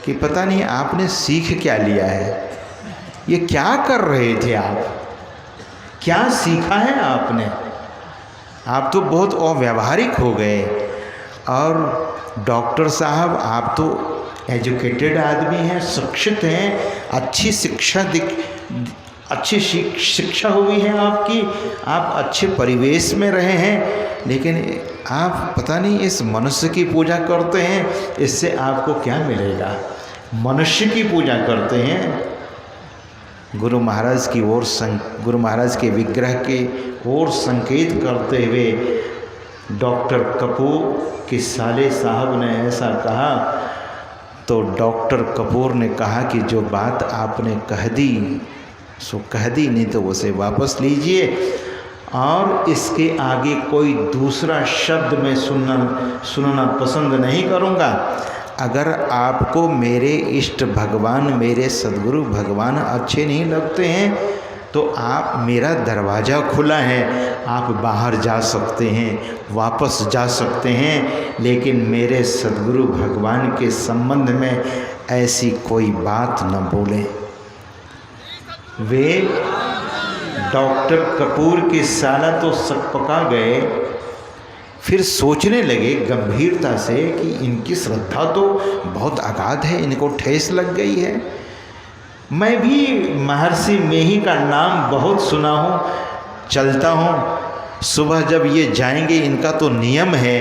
कि पता नहीं आपने सीख क्या लिया है, ये क्या कर रहे थे आप, क्या सीखा है आपने, आप तो बहुत अव्यावहारिक हो गए। और डॉक्टर साहब आप तो एजुकेटेड आदमी हैं, शिक्षित हैं, अच्छी शिक्षा हुई है आपकी, आप अच्छे परिवेश में रहे हैं, लेकिन आप पता नहीं इस मनुष्य की पूजा करते हैं, इससे आपको क्या मिलेगा। मनुष्य की पूजा करते हैं। गुरु महाराज की ओर गुरु महाराज के विग्रह के ओर संकेत करते हुए डॉक्टर कपूर के साले साहब ने ऐसा कहा। तो डॉक्टर कपूर ने कहा कि जो बात आपने कह दी सो कह दी, नहीं तो उसे वापस लीजिए, और इसके आगे कोई दूसरा शब्द मैं सुनना पसंद नहीं करूँगा। अगर आपको मेरे इष्ट भगवान, मेरे सद्गुरु भगवान अच्छे नहीं लगते हैं तो आप, मेरा दरवाज़ा खुला है, आप बाहर जा सकते हैं, वापस जा सकते हैं, लेकिन मेरे सद्गुरु भगवान के संबंध में ऐसी कोई बात न बोलें। वे डॉक्टर कपूर के साला तो सकपका गए, फिर सोचने लगे गंभीरता से कि इनकी श्रद्धा तो बहुत अगाध है, इनको ठेस लग गई है। मैं भी महर्षि मेही का नाम बहुत सुना हूँ, चलता हूँ, सुबह जब ये जाएंगे, इनका तो नियम है,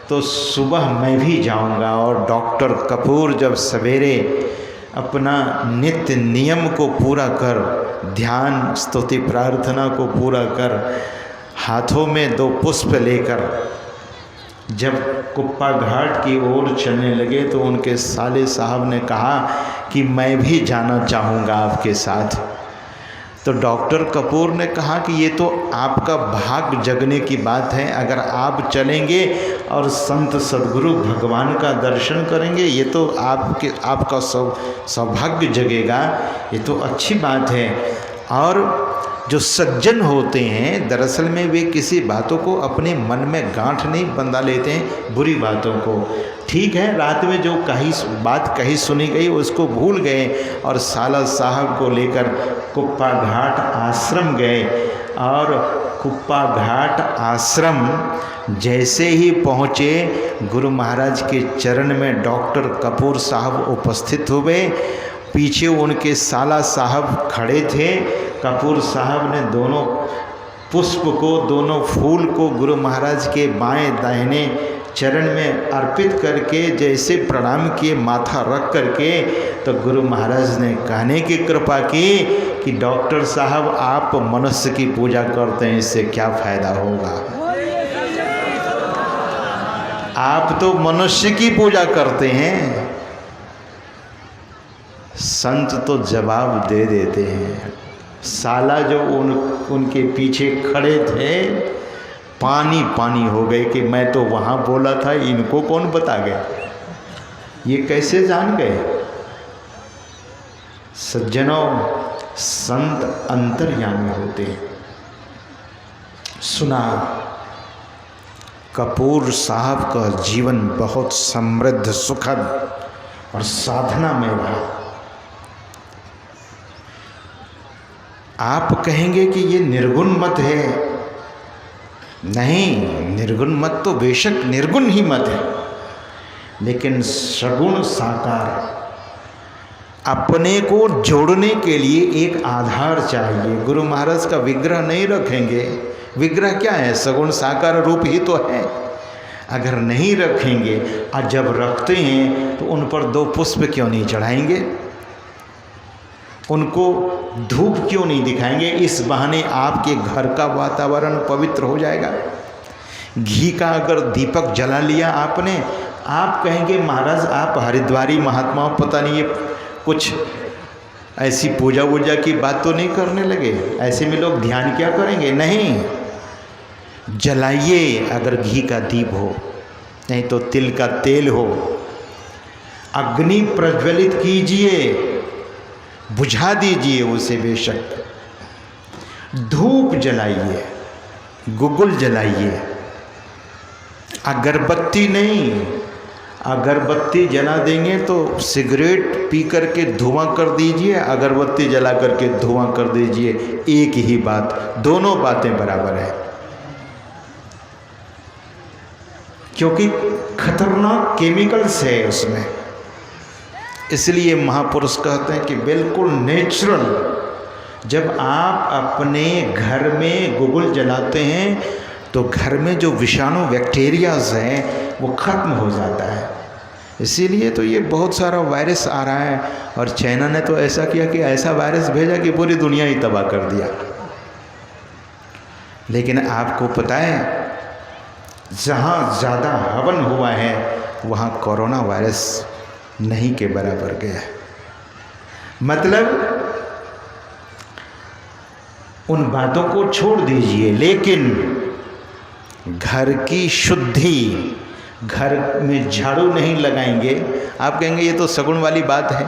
तो सुबह मैं भी जाऊँगा। और डॉक्टर कपूर जब सवेरे अपना नित्य नियम को पूरा कर, ध्यान स्तुति प्रार्थना को पूरा कर, हाथों में 2 पुष्प लेकर जब कुप्पा घाट की ओर चलने लगे, तो उनके साले साहब ने कहा कि मैं भी जाना चाहूँगा आपके साथ। तो डॉक्टर कपूर ने कहा कि ये तो आपका भाग्य जगने की बात है, अगर आप चलेंगे और संत सद्गुरु भगवान का दर्शन करेंगे, ये तो आपका सौभाग्य जगेगा, ये तो अच्छी बात है। और जो सज्जन होते हैं, दरअसल में वे किसी बातों को अपने मन में गांठ नहीं बंधा लेते हैं, बुरी बातों को। ठीक है, रात में जो बात कही सुनी गई उसको भूल गए और साला साहब को लेकर कुप्पा घाट आश्रम गए। और कुप्पा घाट आश्रम जैसे ही पहुँचे, गुरु महाराज के चरण में डॉक्टर कपूर साहब उपस्थित हुए। पीछे उनके साला साहब खड़े थे। कपूर साहब ने दोनों पुष्प को, दोनों फूल को गुरु महाराज के बाएं दाहिने चरण में अर्पित करके जैसे प्रणाम किए, माथा रख करके, तो गुरु महाराज ने कहने की कृपा की कि डॉक्टर साहब आप मनुष्य की पूजा करते हैं, इससे क्या फायदा होगा, आप तो मनुष्य की पूजा करते हैं। संत तो जवाब दे देते हैं। साला जो उनके पीछे खड़े थे पानी पानी हो गए कि मैं तो वहाँ बोला था, इनको कौन बता गया, ये कैसे जान गए। सज्जनों, संत अंतर्यामी होते हैं। सुना, कपूर साहब का जीवन बहुत समृद्ध, सुखद और साधना में रहा। आप कहेंगे कि ये निर्गुण मत है, नहीं, निर्गुण मत तो बेशक निर्गुण ही मत है, लेकिन सगुण साकार, अपने को जोड़ने के लिए एक आधार चाहिए। गुरु महाराज का विग्रह नहीं रखेंगे, विग्रह क्या है, सगुण साकार रूप ही तो है। अगर नहीं रखेंगे और जब रखते हैं तो उन पर 2 पुष्प क्यों नहीं चढ़ाएंगे, उनको धूप क्यों नहीं दिखाएंगे। इस बहाने आपके घर का वातावरण पवित्र हो जाएगा। घी का अगर दीपक जला लिया आपने, आप कहेंगे महाराज आप हरिद्वारी महात्मा, पता नहीं ये कुछ ऐसी पूजा वूजा की बात तो नहीं करने लगे, ऐसे में लोग ध्यान क्या करेंगे। नहीं, जलाइए, अगर घी का दीप हो, नहीं तो तिल का तेल हो, अग्नि प्रज्वलित कीजिए, बुझा दीजिए उसे, बेशक धूप जलाइए, गुगुल जलाइए, अगरबत्ती नहीं। अगरबत्ती जला देंगे तो सिगरेट पी करके धुआं कर दीजिए, अगरबत्ती जला करके धुआं कर दीजिए, एक ही बात, दोनों बातें बराबर है। क्योंकि खतरनाक केमिकल्स है उसमें। इसलिए महापुरुष कहते हैं कि बिल्कुल नेचुरल, जब आप अपने घर में गुगुल जलाते हैं तो घर में जो विषाणु बैक्टीरियाज हैं वो खत्म हो जाता है। इसीलिए तो ये बहुत सारा वायरस आ रहा है, और चाइना ने तो ऐसा किया कि ऐसा वायरस भेजा कि पूरी दुनिया ही तबाह कर दिया। लेकिन आपको पता है, जहाँ ज़्यादा हवन हुआ है वहाँ कोरोना वायरस नहीं के बराबर गया है। मतलब उन बातों को छोड़ दीजिए, लेकिन घर की शुद्धि, घर में झाड़ू नहीं लगाएंगे। आप कहेंगे ये तो सगुन वाली बात है,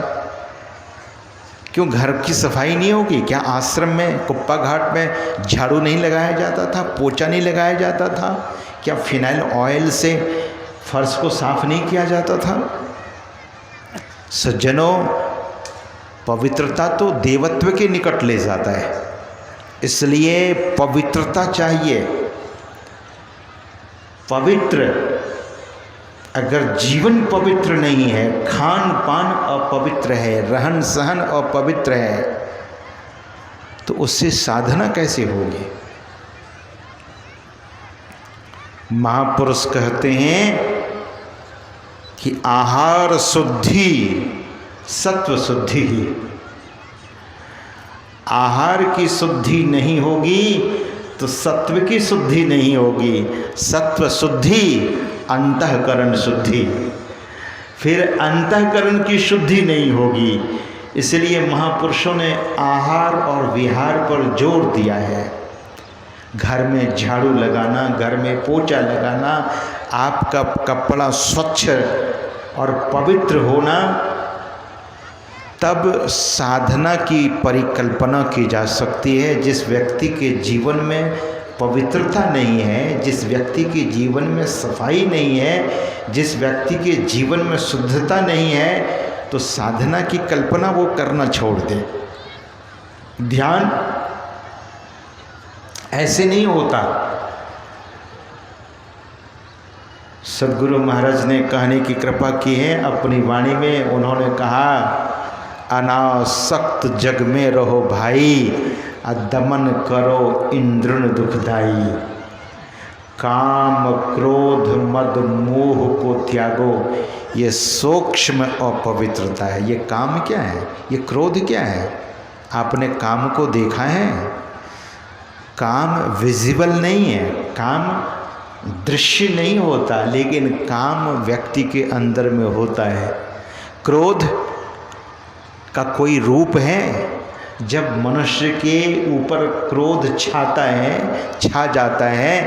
क्यों घर की सफाई नहीं होगी? क्या आश्रम में कुप्पा घाट में झाड़ू नहीं लगाया जाता था, पोछा नहीं लगाया जाता था? क्या फिनाइल ऑयल से फर्श को साफ नहीं किया जाता था? सज्जनों, पवित्रता तो देवत्व के निकट ले जाता है, इसलिए पवित्रता चाहिए। पवित्र, अगर जीवन पवित्र नहीं है, खान पान अपवित्र है, रहन सहन अपवित्र है, तो उससे साधना कैसे होगी? महापुरुष कहते हैं कि आहार शुद्धि सत्व शुद्धि ही। आहार की शुद्धि नहीं होगी तो सत्व की शुद्धि नहीं होगी। सत्व शुद्धि, अंतःकरण शुद्धि, फिर अंतःकरण की शुद्धि नहीं होगी। इसलिए महापुरुषों ने आहार और विहार पर जोर दिया है। घर में झाड़ू लगाना, घर में पोछा लगाना, आपका कपड़ा स्वच्छ और पवित्र होना, तब साधना की परिकल्पना की जा सकती है। जिस व्यक्ति के जीवन में पवित्रता नहीं है, जिस व्यक्ति के जीवन में सफाई नहीं है, जिस व्यक्ति के जीवन में शुद्धता नहीं है, तो साधना की कल्पना वो करना छोड़ दे। ध्यान ऐसे नहीं होता। सद्गुरु महाराज ने कहने की कृपा की है अपनी वाणी में। उन्होंने कहा, अनासक्त जग में रहो भाई, दमन करो इंद्रन दुखदाई। काम क्रोध मद मोह को त्यागो, ये सूक्ष्म अपवित्रता है। ये काम क्या है? ये क्रोध क्या है? आपने काम को देखा है? काम विजिबल नहीं है, काम दृश्य नहीं होता, लेकिन काम व्यक्ति के अंदर में होता है। क्रोध का कोई रूप है? जब मनुष्य के ऊपर क्रोध छा जाता है,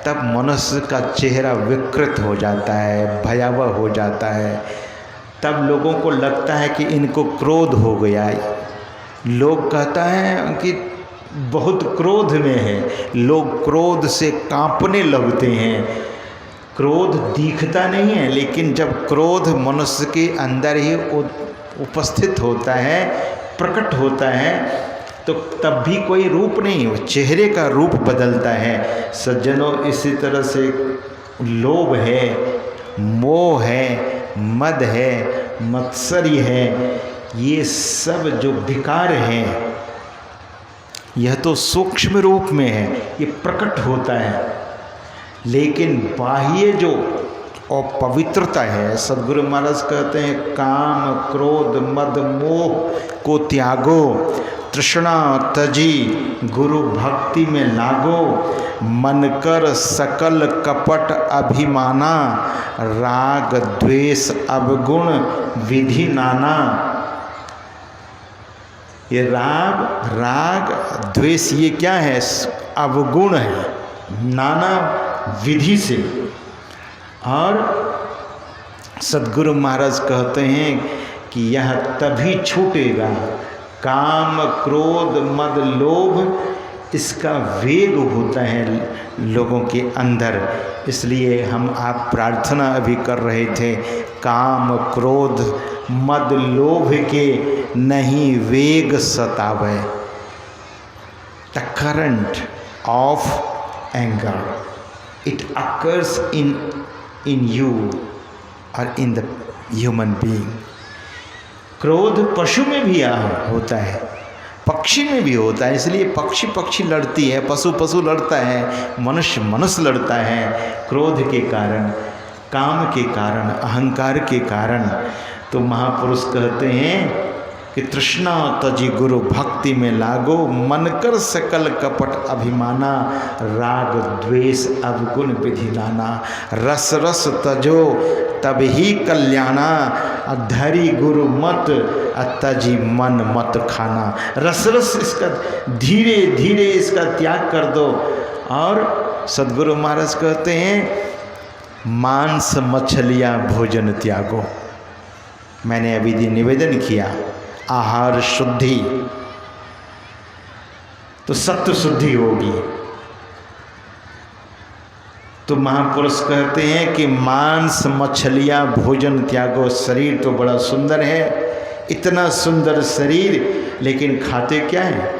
तब मनुष्य का चेहरा विकृत हो जाता है, भयावह हो जाता है। तब लोगों को लगता है कि इनको क्रोध हो गया। लोग कहता है कि बहुत क्रोध में है, लोग क्रोध से कांपने लगते हैं। क्रोध दिखता नहीं है, लेकिन जब क्रोध मनुष्य के अंदर ही उपस्थित होता है, प्रकट होता है, तो तब भी कोई रूप नहीं, वो चेहरे का रूप बदलता है। सज्जनों, इसी तरह से लोभ है, मोह है, मद है, मत्सर्य है, ये सब जो विकार हैं, यह तो सूक्ष्म रूप में है, ये प्रकट होता है। लेकिन बाह्य जो अपवित्रता है, सद्गुरु महाराज कहते हैं, काम क्रोध मद मोह को त्यागो, तृष्णा तजी गुरु भक्ति में लागो, मन कर सकल कपट अभिमाना, राग द्वेष अवगुण विधि नाना। ये राग द्वेष ये क्या है? अवगुण है, नाना विधि से। और सद्गुरु महाराज कहते हैं कि यह तभी छूटेगा, काम क्रोध मद लोभ इसका वेग होता है लोगों के अंदर। इसलिए हम आप प्रार्थना अभी कर रहे थे, काम क्रोध मद लोभ के नहीं वेग सतावे। The current of anger it occurs in you और इन द ह्यूमन बीइंग। क्रोध पशु में भी होता है, पक्षी में भी होता है। इसलिए पक्षी लड़ती है, पशु लड़ता है, मनुष्य लड़ता है क्रोध के कारण, काम के कारण, अहंकार के कारण। तो महापुरुष कहते हैं कि तृष्णा तजी गुरु भक्ति में लागो, मन कर सकल कपट अभिमाना, राग द्वेष अवगुण विधि नाना, रस रस तजो तब ही कल्याणा, अधरी गुरु मत अतजी मन मत खाना। रस रस इसका धीरे धीरे इसका त्याग कर दो। और सदगुरु महाराज कहते हैं मांस मछलियाँ भोजन त्यागो। मैंने अभी दिन निवेदन किया आहार शुद्धि, तो सत्व शुद्धि होगी। तो महापुरुष कहते हैं कि मांस मछलियाँ भोजन त्यागो। शरीर तो बड़ा सुंदर है, इतना सुंदर शरीर, लेकिन खाते क्या है?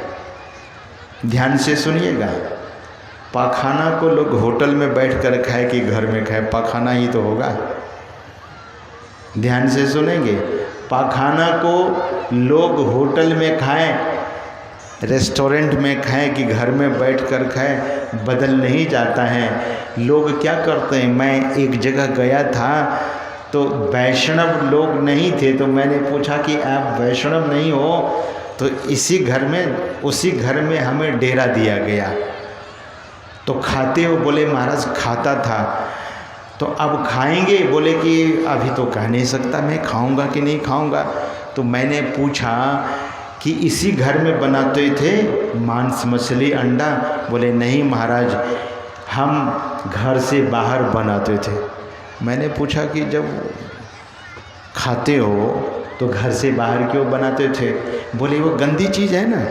ध्यान से सुनिएगा। पाखाना को लोग होटल में बैठ कर खाए कि घर में खाए? पाखाना ही तो होगा। ध्यान से सुनेंगे। पाखाना को लोग होटल में खाएं, रेस्टोरेंट में खाएं कि घर में बैठकर खाएं, बदल नहीं जाता है। लोग क्या करते हैं, मैं एक जगह गया था तो वैष्णव लोग नहीं थे, तो मैंने पूछा कि आप वैष्णव नहीं हो? तो उसी घर में हमें डेरा दिया गया। तो खाते हो? बोले महाराज खाता था। तो अब खाएंगे? बोले कि अभी तो कह नहीं सकता मैं खाऊंगा कि नहीं खाऊंगा। तो मैंने पूछा कि इसी घर में बनाते थे मांस मछली अंडा? बोले नहीं महाराज, हम घर से बाहर बनाते थे। मैंने पूछा कि जब खाते हो तो घर से बाहर क्यों बनाते थे? बोले वो गंदी चीज़ है ना।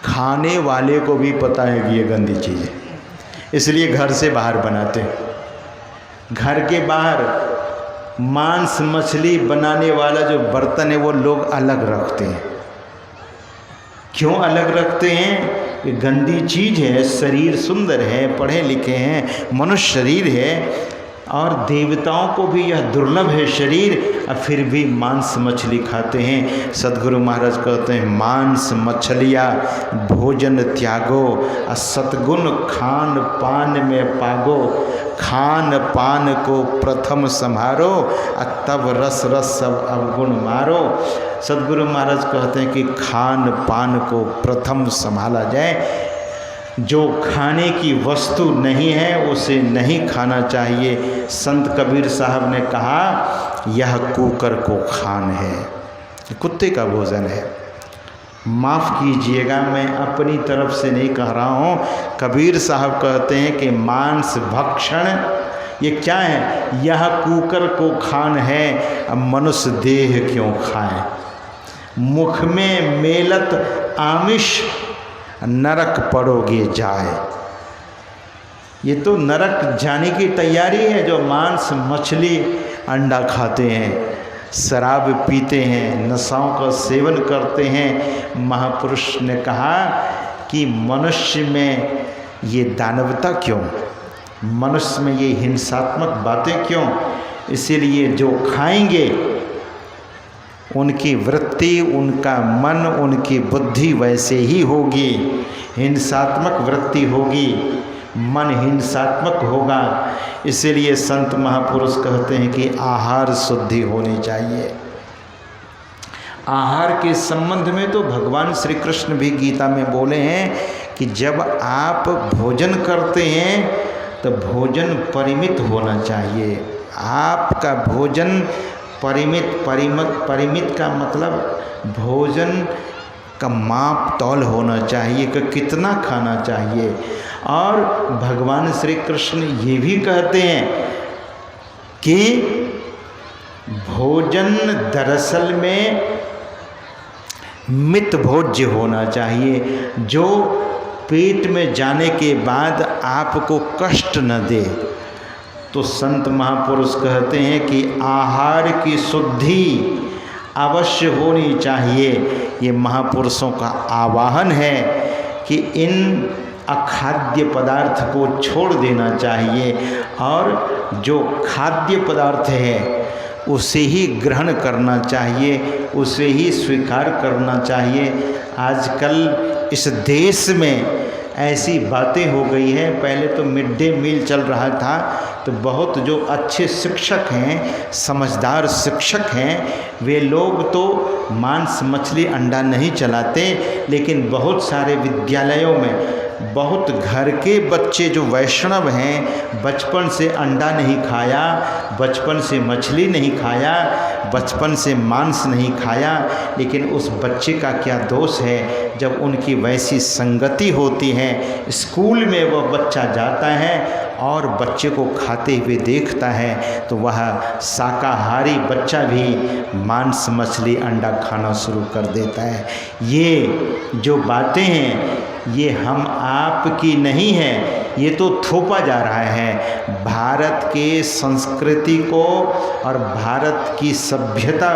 खाने वाले को भी पता है कि ये गंदी चीज़ है, इसलिए घर से बाहर बनाते। घर के बाहर मांस मछली बनाने वाला जो बर्तन है वो लोग अलग रखते हैं। क्यों अलग रखते हैं? ये गंदी चीज़ है, शरीर सुंदर है, पढ़े लिखे हैं, मनुष्य शरीर है, और देवताओं को भी यह दुर्लभ है शरीर, और फिर भी मांस मछली खाते हैं। सदगुरु महाराज कहते हैं मांस मछलियाँ भोजन त्यागो, और सतगुण खान पान में पागो। खान पान को प्रथम संभारो, और तब रस रस सब अवगुण मारो। सदगुरु महाराज कहते हैं कि खान पान को प्रथम संभाला जाए। जो खाने की वस्तु नहीं है उसे नहीं खाना चाहिए। संत कबीर साहब ने कहा यह कुकर को खान है, कुत्ते का भोजन है। माफ़ कीजिएगा, मैं अपनी तरफ से नहीं कह रहा हूँ। कबीर साहब कहते हैं कि मांस भक्षण ये क्या है? यह कुकर को खान है, अब मनुष्य देह क्यों खाएं? मुख में मेलत आमिष, नरक पड़ोगे जाए। ये तो नरक जाने की तैयारी है जो मांस मछली अंडा खाते हैं, शराब पीते हैं, नशाओं का सेवन करते हैं। महापुरुष ने कहा कि मनुष्य में ये दानवता क्यों, मनुष्य में ये हिंसात्मक बातें क्यों? इसीलिए जो खाएंगे उनकी वृत्ति, उनका मन, उनकी बुद्धि वैसे ही होगी। हिंसात्मक वृत्ति होगी, मन हिंसात्मक होगा। इसीलिए संत महापुरुष कहते हैं कि आहार शुद्धि होनी चाहिए। आहार के संबंध में तो भगवान श्री कृष्ण भी गीता में बोले हैं कि जब आप भोजन करते हैं तो भोजन परिमित होना चाहिए। आपका भोजन परिमित का मतलब भोजन का माप तौल होना चाहिए कि कितना खाना चाहिए। और भगवान श्री कृष्ण ये भी कहते हैं कि भोजन दरअसल में मित भोज्य होना चाहिए। जो पेट में जाने के बाद आपको कष्ट न दे। तो संत महापुरुष कहते हैं कि आहार की शुद्धि अवश्य होनी चाहिए। ये महापुरुषों का आवाहन है कि इन अखाद्य पदार्थ को छोड़ देना चाहिए और जो खाद्य पदार्थ है उसे ही ग्रहण करना चाहिए, उसे ही स्वीकार करना चाहिए। आजकल इस देश में ऐसी बातें हो गई हैं। पहले तो मिड डे मील चल रहा था, तो बहुत जो अच्छे शिक्षक हैं, समझदार शिक्षक हैं, वे लोग तो मांस मछली अंडा नहीं चलाते, लेकिन बहुत सारे विद्यालयों में बहुत घर के बच्चे जो वैष्णव हैं, बचपन से अंडा नहीं खाया, बचपन से मछली नहीं खाया, बचपन से मांस नहीं खाया, लेकिन उस बच्चे का क्या दोष है जब उनकी वैसी संगति होती है। स्कूल में वह बच्चा जाता है और बच्चे को खाते हुए देखता है, तो वह शाकाहारी बच्चा भी मांस मछली अंडा खाना शुरू कर देता है। ये जो बातें हैं ये हम आप की नहीं है, ये तो थोपा जा रहा है। भारत के संस्कृति को और भारत की सभ्यता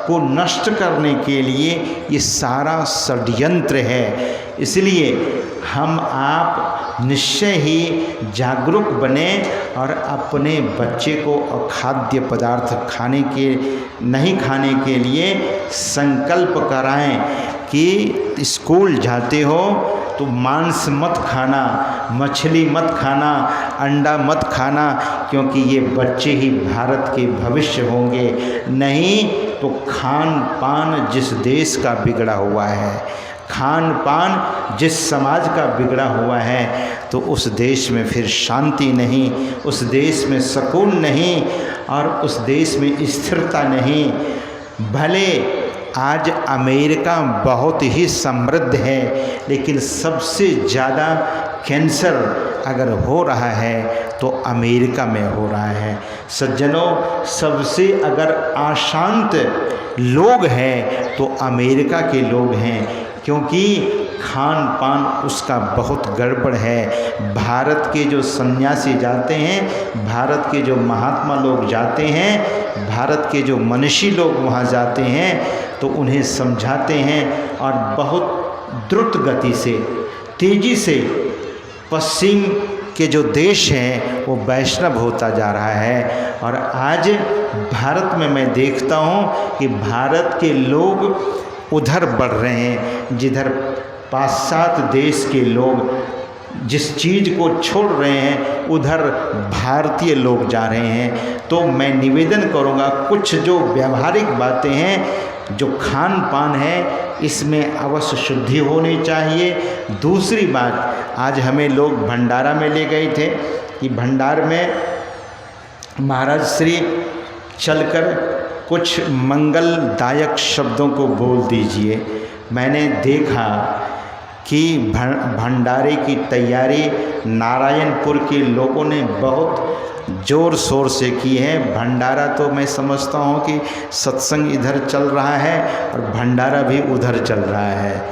को नष्ट करने के लिए ये सारा षड्यंत्र है। इसलिए हम आप निश्चय ही जागरूक बने और अपने बच्चे को अखाद्य पदार्थ नहीं खाने के लिए संकल्प कराएं कि स्कूल जाते हो तो मांस मत खाना, मछली मत खाना, अंडा मत खाना, क्योंकि ये बच्चे ही भारत के भविष्य होंगे। नहीं तो खान पान जिस देश का बिगड़ा हुआ है, खान पान जिस समाज का बिगड़ा हुआ है, तो उस देश में फिर शांति नहीं, उस देश में सुकून नहीं और उस देश में स्थिरता नहीं। भले आज अमेरिका बहुत ही समृद्ध है, लेकिन सबसे ज़्यादा कैंसर अगर हो रहा है तो अमेरिका में हो रहा है। सज्जनों, सबसे अगर अशांत लोग हैं तो अमेरिका के लोग हैं, क्योंकि खान पान उसका बहुत गड़बड़ है। भारत के जो सन्यासी जाते हैं, भारत के जो महात्मा लोग जाते हैं, भारत के जो मनीषी लोग वहाँ जाते हैं तो उन्हें समझाते हैं और बहुत द्रुत गति से, तेज़ी से पश्चिम के जो देश हैं वो वैष्णव होता जा रहा है। और आज भारत में मैं देखता हूँ कि भारत के लोग उधर बढ़ रहे हैं जिधर पाश्चात्य देश के लोग जिस चीज़ को छोड़ रहे हैं उधर भारतीय लोग जा रहे हैं। तो मैं निवेदन करूँगा, कुछ जो व्यावहारिक बातें हैं, जो खान पान है, इसमें अवश्य शुद्धि होनी चाहिए। दूसरी बात, आज हमें लोग भंडारा में ले गए थे कि भंडार में महाराज श्री चलकर कुछ मंगलदायक शब्दों को बोल दीजिए। मैंने देखा कि भंडारे की तैयारी नारायणपुर के लोगों ने बहुत ज़ोर शोर से की है। भंडारा तो मैं समझता हूँ कि सत्संग इधर चल रहा है और भंडारा भी उधर चल रहा है।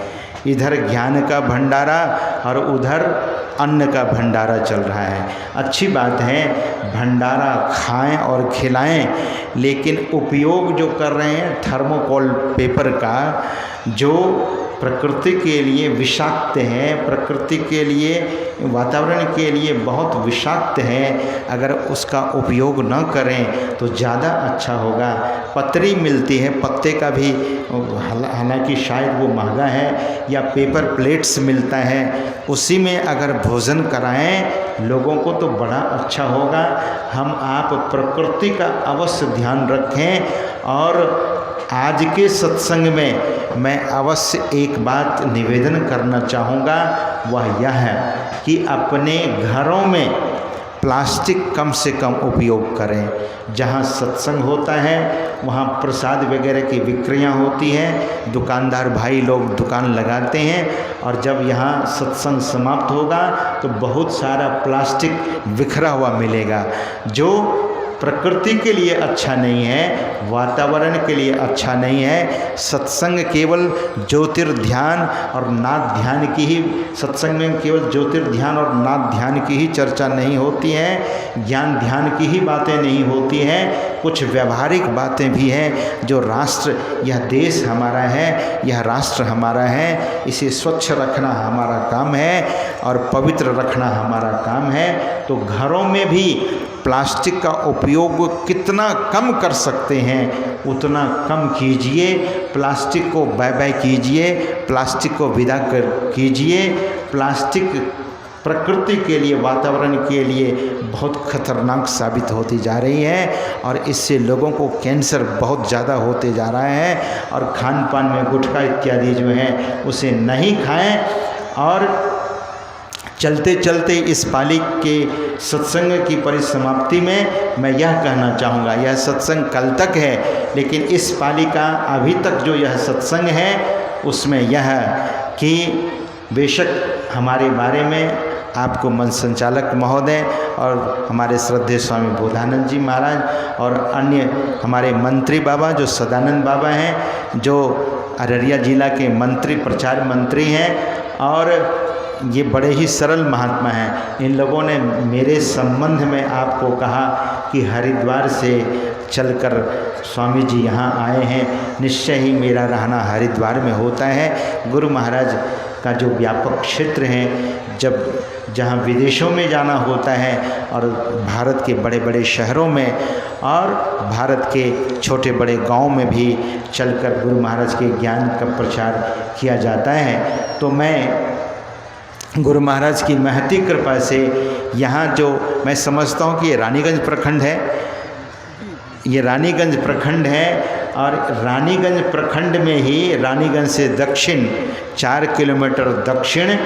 इधर ज्ञान का भंडारा और उधर अन्न का भंडारा चल रहा है। अच्छी बात है, भंडारा खाएं और खिलाएं, लेकिन उपयोग जो कर रहे हैं थर्मोकोल पेपर का, जो प्रकृति के लिए विषाक्त है, प्रकृति के लिए, वातावरण के लिए बहुत विषाक्त है, अगर उसका उपयोग न करें तो ज़्यादा अच्छा होगा। पतरी मिलती है, पत्ते का भी, हालांकि शायद वो महंगा है, या पेपर प्लेट्स मिलता है, उसी में अगर भोजन कराएं लोगों को तो बड़ा अच्छा होगा। हम आप प्रकृति का अवश्य ध्यान रखें। और आज के सत्संग में मैं अवश्य एक बात निवेदन करना चाहूँगा, वह यह है कि अपने घरों में प्लास्टिक कम से कम उपयोग करें। जहाँ सत्संग होता है वहाँ प्रसाद वगैरह की विक्रियाँ होती हैं, दुकानदार भाई लोग दुकान लगाते हैं, और जब यहाँ सत्संग समाप्त होगा तो बहुत सारा प्लास्टिक बिखरा हुआ मिलेगा। जो प्रकृति के लिए अच्छा नहीं है, वातावरण के लिए अच्छा नहीं है। सत्संग केवल ज्योतिर्ध्यान और नाद ध्यान की ही, सत्संग में केवल ज्योतिर्ध्यान और नाद ध्यान की ही चर्चा नहीं होती है, ज्ञान ध्यान की ही बातें नहीं होती हैं, कुछ व्यवहारिक बातें भी हैं। जो राष्ट्र, यह देश हमारा है, यह राष्ट्र हमारा है, इसे स्वच्छ रखना हमारा काम है और पवित्र रखना हमारा काम है। तो घरों में भी प्लास्टिक का उपयोग कितना कम कर सकते हैं उतना कम कीजिए। प्लास्टिक को बाय बाय कीजिए, प्लास्टिक को विदा कर कीजिए। प्लास्टिक प्रकृति के लिए, वातावरण के लिए बहुत खतरनाक साबित होती जा रही है और इससे लोगों को कैंसर बहुत ज़्यादा होते जा रहा है। और खान पान में गुटखा इत्यादि जो है उसे नहीं खाएं। और चलते चलते इस पाली के सत्संग की परिसमाप्ति में मैं यह कहना चाहूँगा, यह सत्संग कल तक है, लेकिन इस पाली का अभी तक जो यह सत्संग है उसमें यह कि बेशक हमारे बारे में आपको मंच संचालक महोदय और हमारे श्रद्धेय स्वामी बोधानंद जी महाराज और अन्य हमारे मंत्री बाबा जो सदानंद बाबा हैं, जो अररिया जिला के मंत्री, प्रचार मंत्री हैं, और ये बड़े ही सरल महात्मा हैं। इन लोगों ने मेरे संबंध में आपको कहा कि हरिद्वार से चलकर स्वामी जी यहाँ आए हैं, निश्चय ही मेरा रहना हरिद्वार में होता है। गुरु महाराज का जो व्यापक क्षेत्र है, जब जहाँ विदेशों में जाना होता है और भारत के बड़े बड़े शहरों में और भारत के छोटे बड़े गांव में भी चलकर गुरु महाराज के ज्ञान का प्रचार किया जाता है। तो मैं गुरु महाराज की महती कृपा से यहाँ जो मैं समझता हूँ कि ये रानीगंज प्रखंड है, ये रानीगंज प्रखंड है और रानीगंज प्रखंड में ही रानीगंज से दक्षिण 4 किलोमीटर दक्षिण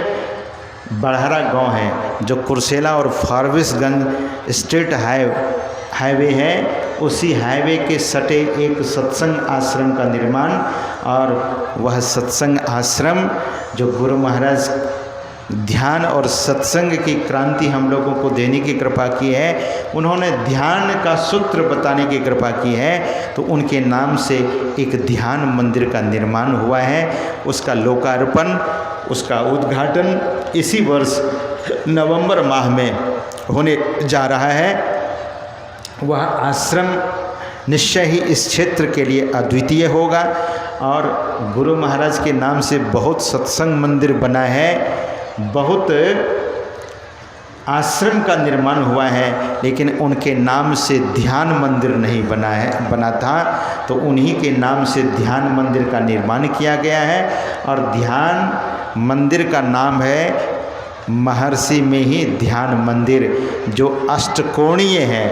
बड़हरा गांव है, जो कुर्सेला और फारबिसगंज स्टेट हाईवे है। उसी हाईवे के सटे एक सत्संग आश्रम का निर्माण, और वह सत्संग आश्रम जो गुरु महाराज ध्यान और सत्संग की क्रांति हम लोगों को देने की कृपा की है, उन्होंने ध्यान का सूत्र बताने की कृपा की है। तो उनके नाम से एक ध्यान मंदिर का निर्माण हुआ है, उसका लोकार्पण, उसका उद्घाटन इसी वर्ष नवंबर माह में होने जा रहा है। वह आश्रम निश्चय ही इस क्षेत्र के लिए अद्वितीय होगा और गुरु महाराज के नाम से बहुत सत्संग मंदिर बना है, बहुत आश्रम का निर्माण हुआ है, लेकिन उनके नाम से ध्यान मंदिर नहीं बना था। तो उन्हीं के नाम से ध्यान मंदिर का निर्माण किया गया है और ध्यान मंदिर का नाम है महर्षि में ही ध्यान मंदिर, जो अष्टकोणीय है।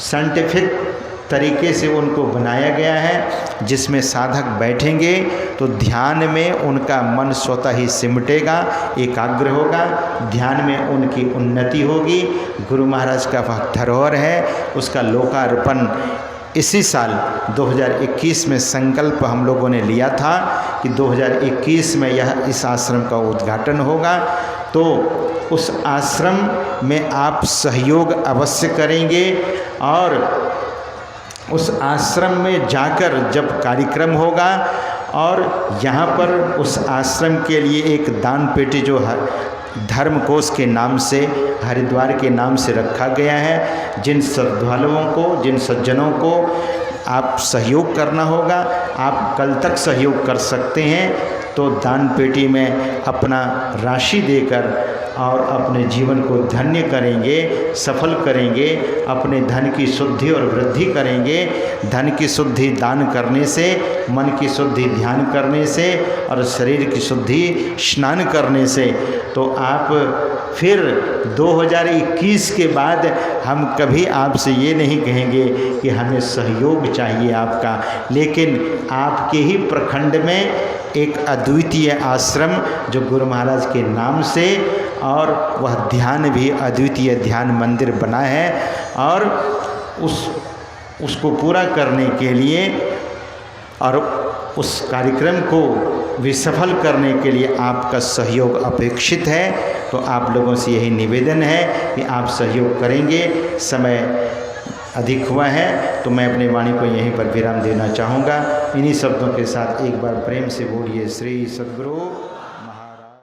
साइंटिफिक तरीके से उनको बनाया गया है, जिसमें साधक बैठेंगे तो ध्यान में उनका मन स्वतः ही सिमटेगा, एकाग्र होगा, ध्यान में उनकी उन्नति होगी। गुरु महाराज का वह धरोहर है, उसका लोकार्पण इसी साल 2021 में संकल्प हम लोगों ने लिया था कि 2021 में इस आश्रम का उद्घाटन होगा। तो उस आश्रम में आप सहयोग अवश्य करेंगे और उस आश्रम में जाकर जब कार्यक्रम होगा और यहाँ पर उस आश्रम के लिए एक दान पेटी जो धर्म कोष के नाम से, हरिद्वार के नाम से रखा गया है, जिन श्रद्धालुओं को, जिन सज्जनों को आप सहयोग करना होगा, आप कल तक सहयोग कर सकते हैं। तो दान पेटी में अपना राशि देकर और अपने जीवन को धन्य करेंगे, सफल करेंगे, अपने धन की शुद्धि और वृद्धि करेंगे। धन की शुद्धि दान करने से, मन की शुद्धि ध्यान करने से और शरीर की शुद्धि स्नान करने से। तो आप फिर 2021 के बाद हम कभी आपसे ये नहीं कहेंगे कि हमें सहयोग चाहिए आपका, लेकिन आपके ही प्रखंड में एक अद्वितीय आश्रम जो गुरु महाराज के नाम से, और वह ध्यान भी अद्वितीय ध्यान मंदिर बना है, और उसको पूरा करने के लिए और उस कार्यक्रम को भी सफल करने के लिए आपका सहयोग अपेक्षित है। तो आप लोगों से यही निवेदन है कि आप सहयोग करेंगे। समय अधिक हुआ है। तो मैं अपनी वाणी को यहीं पर विराम देना चाहूँगा। इन्हीं शब्दों के साथ एक बार प्रेम से बोलिए श्री सद्गुरु